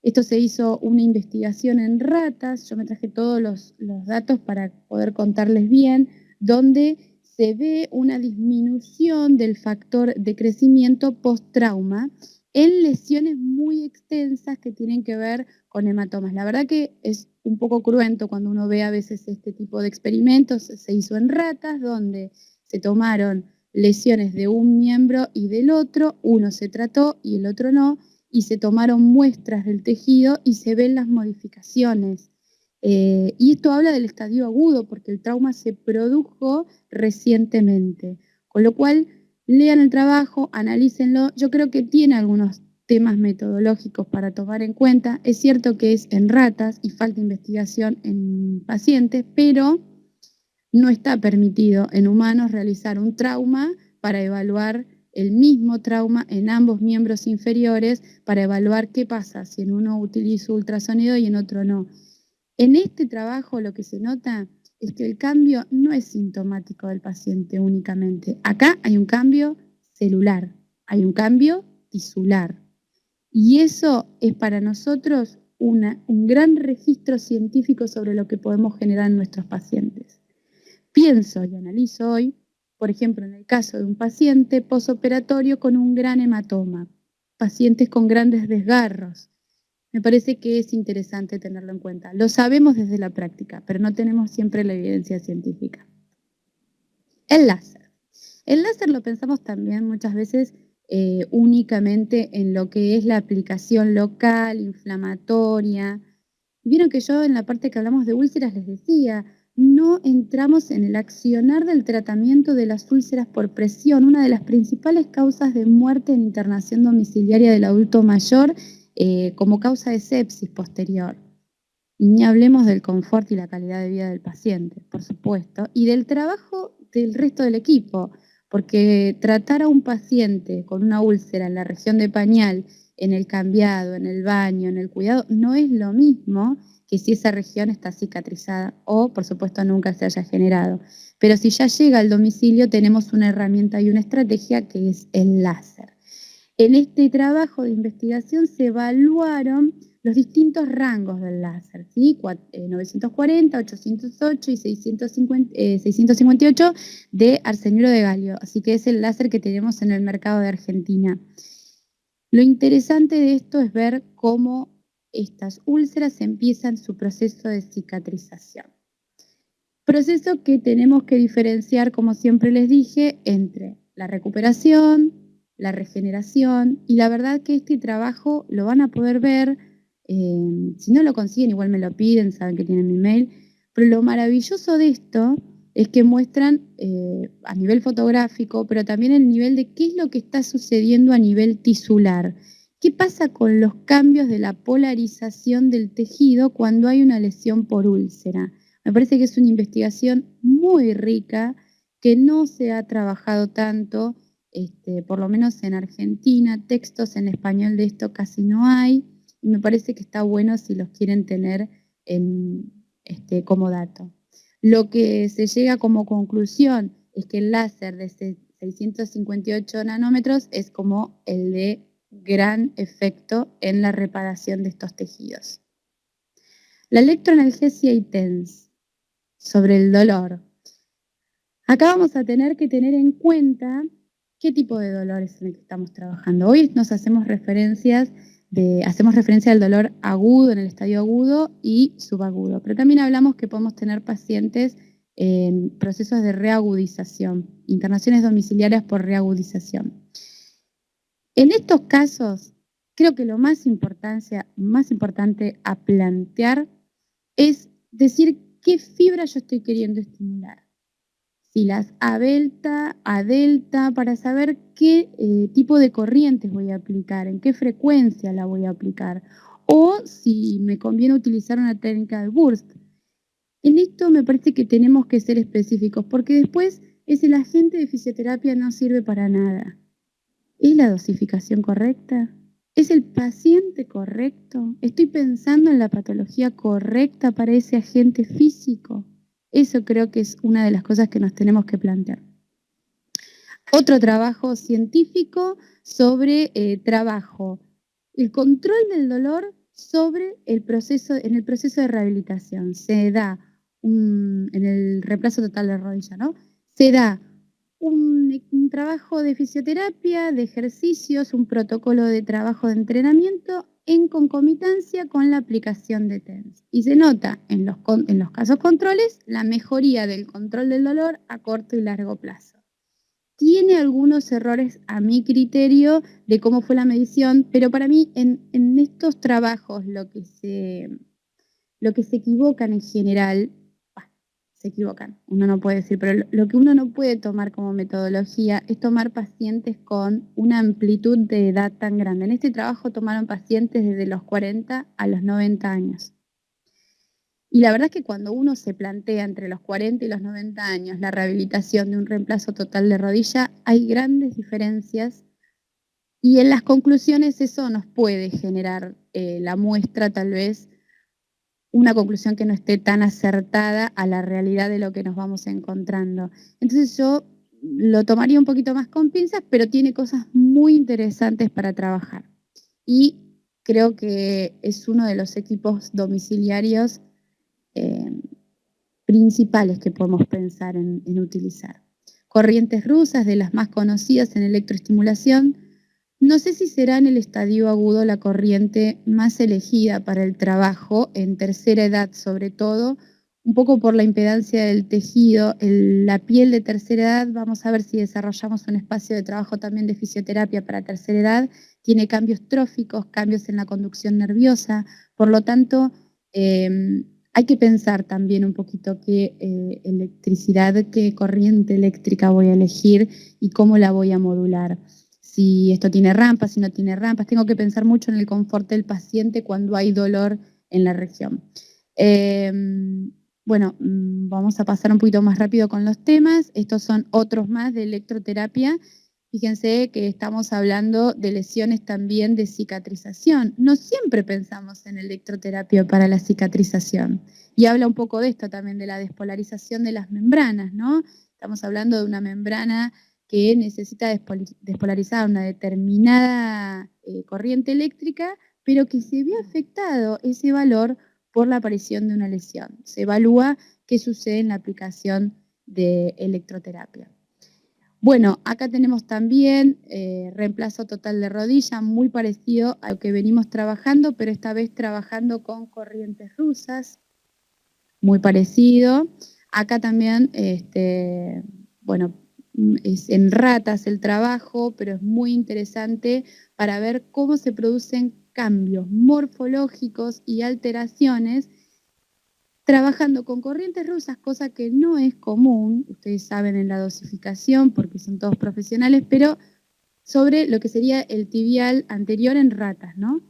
Speaker 2: Esto se hizo una investigación en ratas, yo me traje todos los datos para poder contarles bien, donde se ve una disminución del factor de crecimiento post-trauma en lesiones muy extensas que tienen que ver con hematomas. La verdad que es un poco cruento cuando uno ve a veces este tipo de experimentos. Se hizo en ratas donde se tomaron lesiones de un miembro y del otro, uno se trató y el otro no, y se tomaron muestras del tejido y se ven las modificaciones. Y esto habla del estadio agudo, porque el trauma se produjo recientemente. Con lo cual, lean el trabajo, analícenlo. Yo creo que tiene algunos temas metodológicos para tomar en cuenta. Es cierto que es en ratas y falta investigación en pacientes, pero no está permitido en humanos realizar un trauma para evaluar el mismo trauma en ambos miembros inferiores, para evaluar qué pasa si en uno utilizo ultrasonido y en otro no. En este trabajo lo que se nota es que el cambio no es sintomático del paciente únicamente. Acá hay un cambio celular, hay un cambio tisular. Y eso es para nosotros un gran registro científico sobre lo que podemos generar en nuestros pacientes. Pienso y analizo hoy, por ejemplo, en el caso de un paciente posoperatorio con un gran hematoma, pacientes con grandes desgarros. Me parece que es interesante tenerlo en cuenta. Lo sabemos desde la práctica, pero no tenemos siempre la evidencia científica. El láser. El láser lo pensamos también muchas veces únicamente en lo que es la aplicación local, inflamatoria. Vieron que yo en la parte que hablamos de úlceras les decía, no entramos en el accionar del tratamiento de las úlceras por presión, una de las principales causas de muerte en internación domiciliaria del adulto mayor como causa de sepsis posterior. Y ni hablemos del confort y la calidad de vida del paciente, por supuesto, y del trabajo del resto del equipo, porque tratar a un paciente con una úlcera en la región de pañal, en el cambiado, en el baño, en el cuidado, no es lo mismo que si esa región está cicatrizada o, por supuesto, nunca se haya generado. Pero si ya llega al domicilio, tenemos una herramienta y una estrategia que es el láser. En este trabajo de investigación se evaluaron los distintos rangos del láser, ¿sí? 940, 808 y 658 de arsenuro de galio, así que es el láser que tenemos en el mercado de Argentina. Lo interesante de esto es ver cómo estas úlceras empiezan su proceso de cicatrización. Proceso que tenemos que diferenciar, como siempre les dije, entre la recuperación, la regeneración, y la verdad que este trabajo lo van a poder ver, si no lo consiguen igual me lo piden, saben que tienen mi mail, pero lo maravilloso de esto es que muestran a nivel fotográfico, pero también el nivel de qué es lo que está sucediendo a nivel tisular. ¿Qué pasa con los cambios de la polarización del tejido cuando hay una lesión por úlcera? Me parece que es una investigación muy rica, que no se ha trabajado tanto, por lo menos en Argentina. Textos en español de esto casi no hay, y me parece que está bueno si los quieren tener como dato. Lo que se llega como conclusión es que el láser de 658 nanómetros es como el de gran efecto en la reparación de estos tejidos. La electroanalgesia y TENS sobre el dolor. Acá vamos a tener que tener en cuenta qué tipo de dolor es en el que estamos trabajando. Hoy nos hacemos referencia al dolor agudo en el estadio agudo y subagudo, pero también hablamos que podemos tener pacientes en procesos de reagudización, internaciones domiciliarias por reagudización. En estos casos, creo que lo más importante a plantear es decir qué fibra yo estoy queriendo estimular. Si las A delta, para saber qué tipo de corrientes voy a aplicar, en qué frecuencia la voy a aplicar, o si me conviene utilizar una técnica de burst. En esto me parece que tenemos que ser específicos, porque después el agente de fisioterapia no sirve para nada. ¿Es la dosificación correcta? ¿Es el paciente correcto? ¿Estoy pensando en la patología correcta para ese agente físico? Eso creo que es una de las cosas que nos tenemos que plantear. Otro trabajo científico sobre el control del dolor en el proceso de rehabilitación. Se da en el reemplazo total de rodilla, ¿no? Se da un trabajo de fisioterapia, de ejercicios, un protocolo de trabajo de entrenamiento en concomitancia con la aplicación de TENS. Y se nota en los casos controles la mejoría del control del dolor a corto y largo plazo. Tiene algunos errores a mi criterio de cómo fue la medición, pero para mí en estos trabajos lo que se equivocan en general, se equivocan, uno no puede decir, pero lo que uno no puede tomar como metodología es tomar pacientes con una amplitud de edad tan grande. En este trabajo tomaron pacientes desde los 40 a los 90 años. Y la verdad es que cuando uno se plantea entre los 40 y los 90 años la rehabilitación de un reemplazo total de rodilla, hay grandes diferencias y en las conclusiones eso nos puede generar la muestra tal vez una conclusión que no esté tan acertada a la realidad de lo que nos vamos encontrando. Entonces yo lo tomaría un poquito más con pinzas, pero tiene cosas muy interesantes para trabajar. Y creo que es uno de los equipos domiciliarios principales que podemos pensar en utilizar. Corrientes rusas, de las más conocidas en electroestimulación. No sé si será en el estadio agudo la corriente más elegida para el trabajo, en tercera edad sobre todo, un poco por la impedancia del tejido, la piel de tercera edad. Vamos a ver si desarrollamos un espacio de trabajo también de fisioterapia para tercera edad. Tiene cambios tróficos, cambios en la conducción nerviosa, por lo tanto, hay que pensar también un poquito qué electricidad, qué corriente eléctrica voy a elegir y cómo la voy a modular. Si esto tiene rampas, si no tiene rampas. Tengo que pensar mucho en el confort del paciente cuando hay dolor en la región. Bueno, vamos a pasar un poquito más rápido con los temas. Estos son otros más de electroterapia. Fíjense que estamos hablando de lesiones también de cicatrización. No siempre pensamos en electroterapia para la cicatrización. Y habla un poco de esto también, de la despolarización de las membranas, ¿no? Estamos hablando de una membrana que necesita despolarizar una determinada corriente eléctrica, pero que se ve afectado ese valor por la aparición de una lesión. Se evalúa qué sucede en la aplicación de electroterapia. Bueno, acá tenemos también reemplazo total de rodilla, muy parecido a lo que venimos trabajando, pero esta vez trabajando con corrientes rusas, muy parecido. Acá también, bueno, es en ratas el trabajo, pero es muy interesante para ver cómo se producen cambios morfológicos y alteraciones trabajando con corrientes rusas, cosa que no es común, ustedes saben en la dosificación porque son todos profesionales, pero sobre lo que sería el tibial anterior en ratas, ¿no?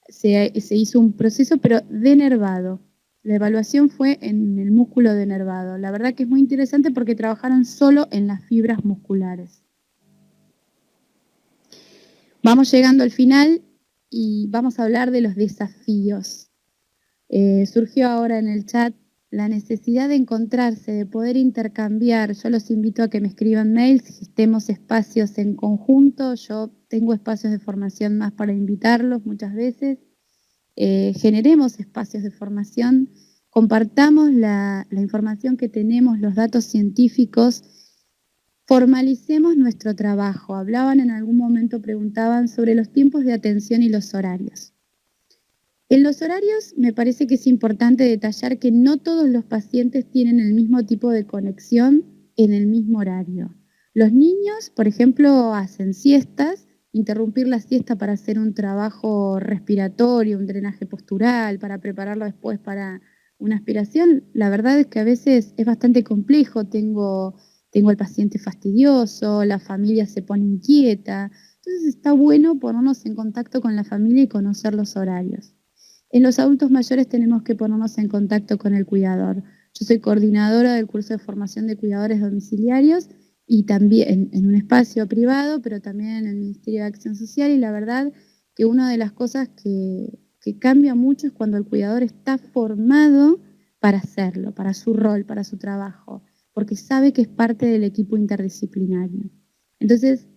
Speaker 2: Se hizo un proceso, pero denervado. La evaluación fue en el músculo denervado. La verdad que es muy interesante porque trabajaron solo en las fibras musculares. Vamos llegando al final y vamos a hablar de los desafíos. Surgió ahora en el chat la necesidad de encontrarse, de poder intercambiar. Yo los invito a que me escriban mails, gestemos espacios en conjunto. Yo tengo espacios de formación más para invitarlos muchas veces. Generemos espacios de formación, compartamos la información que tenemos, los datos científicos, formalicemos nuestro trabajo. Hablaban en algún momento, preguntaban sobre los tiempos de atención y los horarios. En los horarios me parece que es importante detallar que no todos los pacientes tienen el mismo tipo de conexión en el mismo horario. Los niños, por ejemplo, hacen siestas. Interrumpir la siesta para hacer un trabajo respiratorio, un drenaje postural, para prepararlo después para una aspiración, la verdad es que a veces es bastante complejo. Tengo el paciente fastidioso, la familia se pone inquieta. Entonces está bueno ponernos en contacto con la familia y conocer los horarios. En los adultos mayores tenemos que ponernos en contacto con el cuidador. Yo soy coordinadora del curso de formación de cuidadores domiciliarios y también en un espacio privado, pero también en el Ministerio de Acción Social, y la verdad que una de las cosas que cambia mucho es cuando el cuidador está formado para hacerlo, para su rol, para su trabajo, porque sabe que es parte del equipo interdisciplinario. Entonces,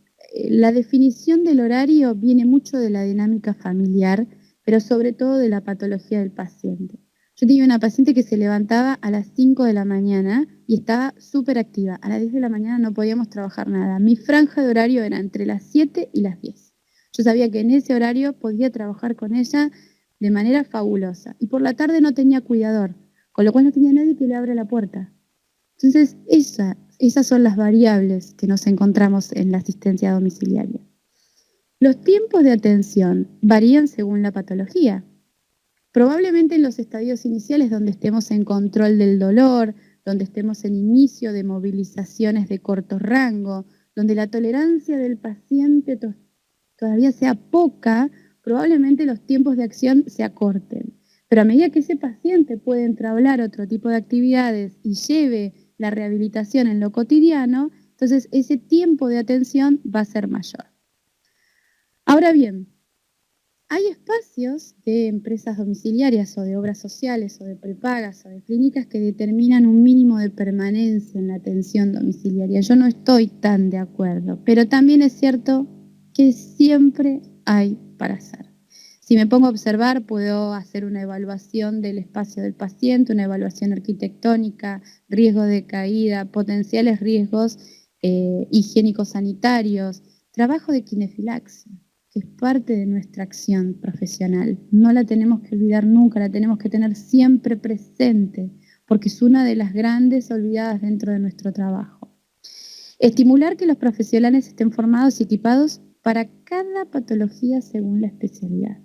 Speaker 2: la definición del horario viene mucho de la dinámica familiar, pero sobre todo de la patología del paciente. Yo tenía una paciente que se levantaba a las 5 de la mañana y estaba súper activa. A las 10 de la mañana no podíamos trabajar nada. Mi franja de horario era entre las 7 y las 10. Yo sabía que en ese horario podía trabajar con ella de manera fabulosa. Y por la tarde no tenía cuidador, con lo cual no tenía nadie que le abra la puerta. Entonces, esas son las variables que nos encontramos en la asistencia domiciliaria. Los tiempos de atención varían según la patología. Probablemente en los estadios iniciales donde estemos en control del dolor, donde estemos en inicio de movilizaciones de corto rango, donde la tolerancia del paciente todavía sea poca, probablemente los tiempos de acción se acorten. Pero a medida que ese paciente puede entablar otro tipo de actividades y lleve la rehabilitación en lo cotidiano, entonces ese tiempo de atención va a ser mayor. Ahora bien, hay espacios de empresas domiciliarias o de obras sociales o de prepagas o de clínicas que determinan un mínimo de permanencia en la atención domiciliaria. Yo no estoy tan de acuerdo, pero también es cierto que siempre hay para hacer. Si me pongo a observar, puedo hacer una evaluación del espacio del paciente, una evaluación arquitectónica, riesgo de caída, potenciales riesgos higiénicos sanitarios, trabajo de quinefilaxia, que es parte de nuestra acción profesional. No la tenemos que olvidar nunca, la tenemos que tener siempre presente, porque es una de las grandes olvidadas dentro de nuestro trabajo. Estimular que los profesionales estén formados y equipados para cada patología según la especialidad.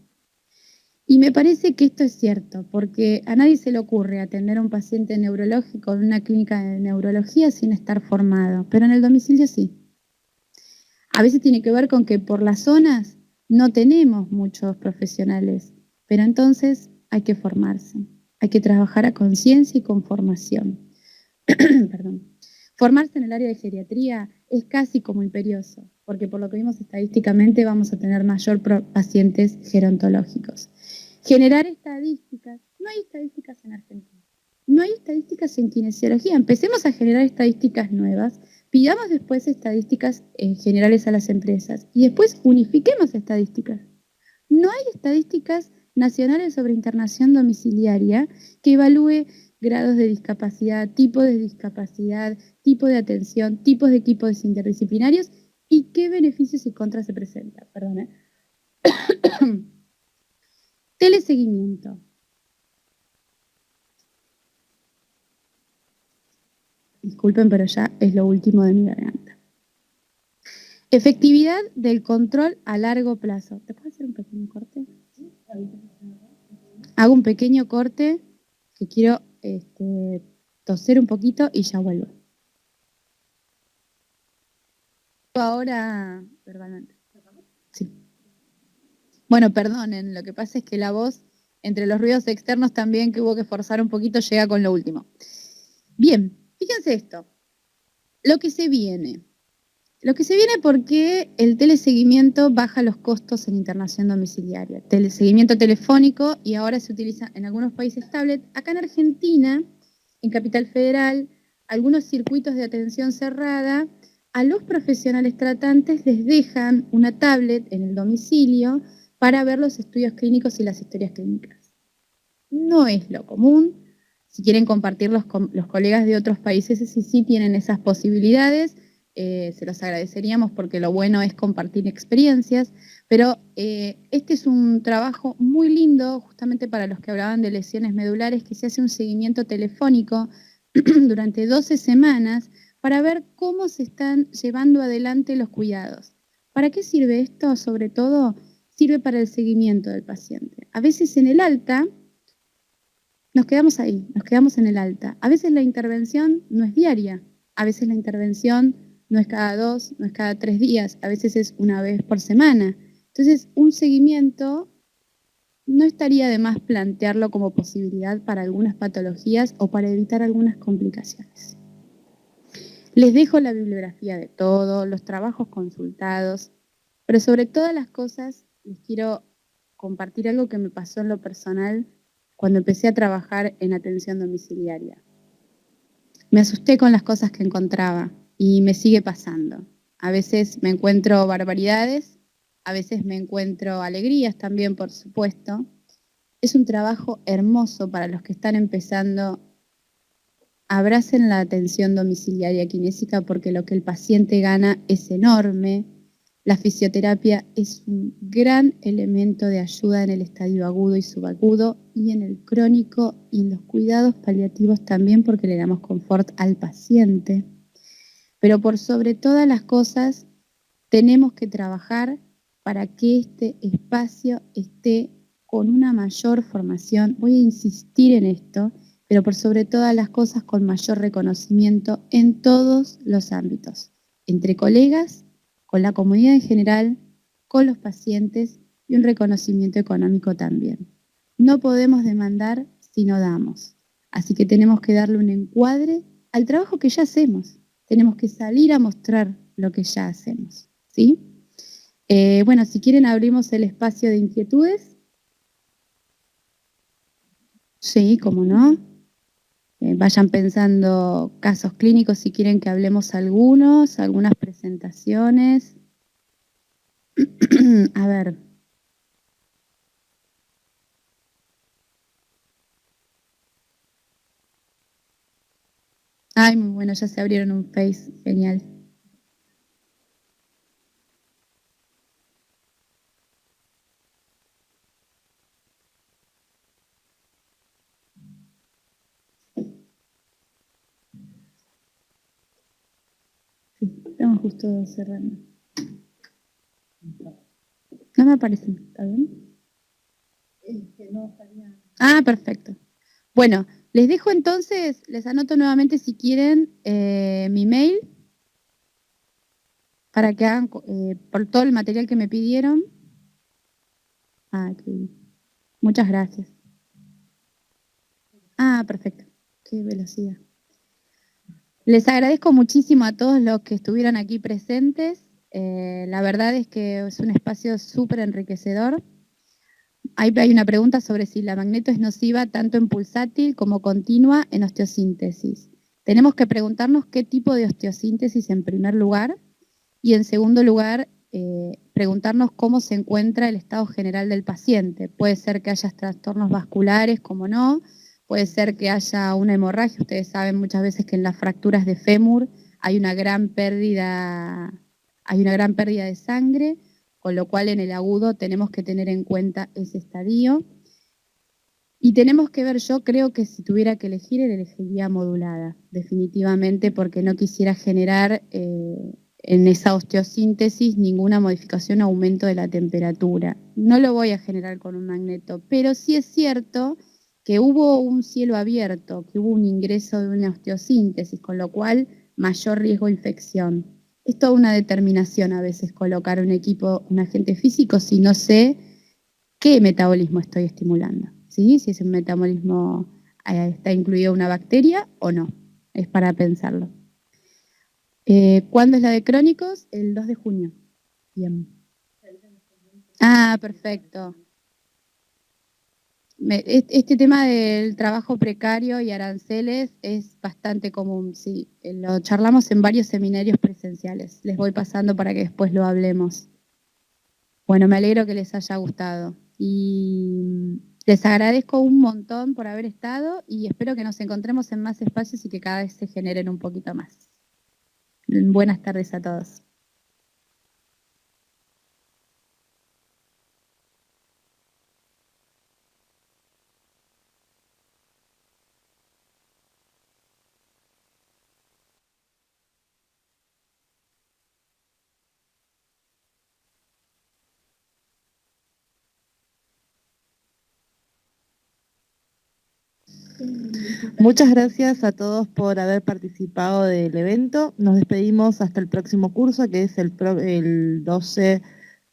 Speaker 2: Y me parece que esto es cierto, porque a nadie se le ocurre atender a un paciente neurológico en una clínica de neurología sin estar formado, pero en el domicilio sí. A veces tiene que ver con que por las zonas no tenemos muchos profesionales, pero entonces hay que formarse, hay que trabajar a conciencia y con formación. Perdón. Formarse en el área de geriatría es casi como imperioso, porque por lo que vimos estadísticamente vamos a tener mayor pacientes gerontológicos. Generar estadísticas, no hay estadísticas en Argentina, no hay estadísticas en kinesiología, empecemos a generar estadísticas nuevas, pidamos después estadísticas generales a las empresas y después unifiquemos estadísticas. No hay estadísticas nacionales sobre internación domiciliaria que evalúe grados de discapacidad, tipo de discapacidad, tipo de atención, tipos de equipos interdisciplinarios y qué beneficios y contras se presentan. Perdón. Teleseguimiento. Disculpen, pero ya es lo último de mi garganta. Efectividad del control a largo plazo. ¿Te puedo hacer un pequeño corte? Hago un pequeño corte que quiero toser un poquito y ya vuelvo. Ahora, verbalmente. Sí. Bueno, perdonen, lo que pasa es que la voz, entre los ruidos externos también que hubo que forzar un poquito, llega con lo último. Bien, fíjense esto. Lo que se viene porque el teleseguimiento baja los costos en internación domiciliaria. Teleseguimiento telefónico y ahora se utiliza en algunos países tablet. Acá en Argentina, en Capital Federal, algunos circuitos de atención cerrada, a los profesionales tratantes les dejan una tablet en el domicilio para ver los estudios clínicos y las historias clínicas. No es lo común. Si quieren compartirlos con los colegas de otros países, sí tienen esas posibilidades. Se los agradeceríamos porque lo bueno es compartir experiencias, pero este es un trabajo muy lindo justamente para los que hablaban de lesiones medulares, que se hace un seguimiento telefónico durante 12 semanas para ver cómo se están llevando adelante los cuidados. ¿Para qué sirve esto? Sobre todo, sirve para el seguimiento del paciente. A veces en el alta, nos quedamos ahí, nos quedamos en el alta. A veces la intervención no es diaria, a veces la intervención no es cada 2, no es cada 3 días, a veces es una vez por semana. Entonces, un seguimiento no estaría de más plantearlo como posibilidad para algunas patologías o para evitar algunas complicaciones. Les dejo la bibliografía de todo, los trabajos consultados, pero sobre todas las cosas les quiero compartir algo que me pasó en lo personal cuando empecé a trabajar en atención domiciliaria. Me asusté con las cosas que encontraba y me sigue pasando. A veces me encuentro barbaridades, a veces me encuentro alegrías también, por supuesto, Es un trabajo hermoso para los que están empezando. Abracen la atención domiciliaria kinésica porque lo que el paciente gana es enorme. La fisioterapia es un gran elemento de ayuda en el estadio agudo y subagudo y en el crónico y en los cuidados paliativos también porque le damos confort al paciente. Pero por sobre todas las cosas tenemos que trabajar para que este espacio esté con una mayor formación. Voy a insistir en esto, pero por sobre todas las cosas con mayor reconocimiento en todos los ámbitos, entre colegas, con la comunidad en general, con los pacientes y un reconocimiento económico también. No podemos demandar si no damos, así que tenemos que darle un encuadre al trabajo que ya hacemos. Tenemos que salir a mostrar lo que ya hacemos, ¿sí? Bueno, si quieren abrimos el espacio de inquietudes. Sí, cómo no. Vayan pensando casos clínicos si quieren que hablemos algunas presentaciones. A ver. Ay, muy bueno, ya se abrieron un Face, genial. Sí, estamos justo cerrando. No me aparecen, ¿está bien? Ah, perfecto. Bueno, les dejo entonces, les anoto nuevamente si quieren mi mail para que hagan por todo el material que me pidieron. Ah, qué bien. Muchas gracias. Ah, perfecto. Qué velocidad. Les agradezco muchísimo a todos los que estuvieron aquí presentes. La verdad es que es un espacio súper enriquecedor. Hay una pregunta sobre si la magneto es nociva tanto en pulsátil como continua en osteosíntesis. Tenemos que preguntarnos qué tipo de osteosíntesis en primer lugar y en segundo lugar preguntarnos cómo se encuentra el estado general del paciente. Puede ser que haya trastornos vasculares, como no, puede ser que haya una hemorragia. Ustedes saben muchas veces que en las fracturas de fémur hay una gran pérdida de sangre, con lo cual en el agudo tenemos que tener en cuenta ese estadio. Y tenemos que ver, yo creo que si tuviera que elegir, elegiría modulada, definitivamente, porque no quisiera generar en esa osteosíntesis ninguna modificación o aumento de la temperatura. No lo voy a generar con un magneto, pero sí es cierto que hubo un cielo abierto, que hubo un ingreso de una osteosíntesis, con lo cual mayor riesgo de infección. Es toda una determinación a veces colocar un equipo, un agente físico, si no sé qué metabolismo estoy estimulando, ¿sí? Si es un metabolismo, está incluido una bacteria o no. Es para pensarlo. ¿Cuándo es la de crónicos? El 2 de junio. Bien. Ah, perfecto. Este tema del trabajo precario y aranceles es bastante común, sí. Lo charlamos en varios seminarios presenciales. Les voy pasando para que después lo hablemos. Bueno, me alegro que les haya gustado. Y les agradezco un montón por haber estado y espero que nos encontremos en más espacios y que cada vez se generen un poquito más. Buenas tardes a todos.
Speaker 1: Muchas gracias a todos por haber participado del evento. Nos despedimos hasta el próximo curso, que es el 12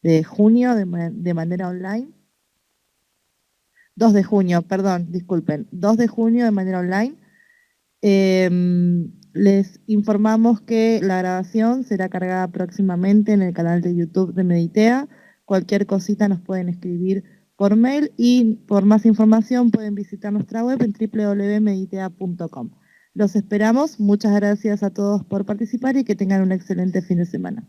Speaker 1: de junio de manera online. 2 de junio, perdón, disculpen. 2 de junio de manera online. Les informamos que la grabación será cargada próximamente en el canal de YouTube de Meditea. Cualquier cosita nos pueden escribir por mail y por más información pueden visitar nuestra web en www.meditea.com. Los esperamos, muchas gracias a todos por participar y que tengan un excelente fin de semana.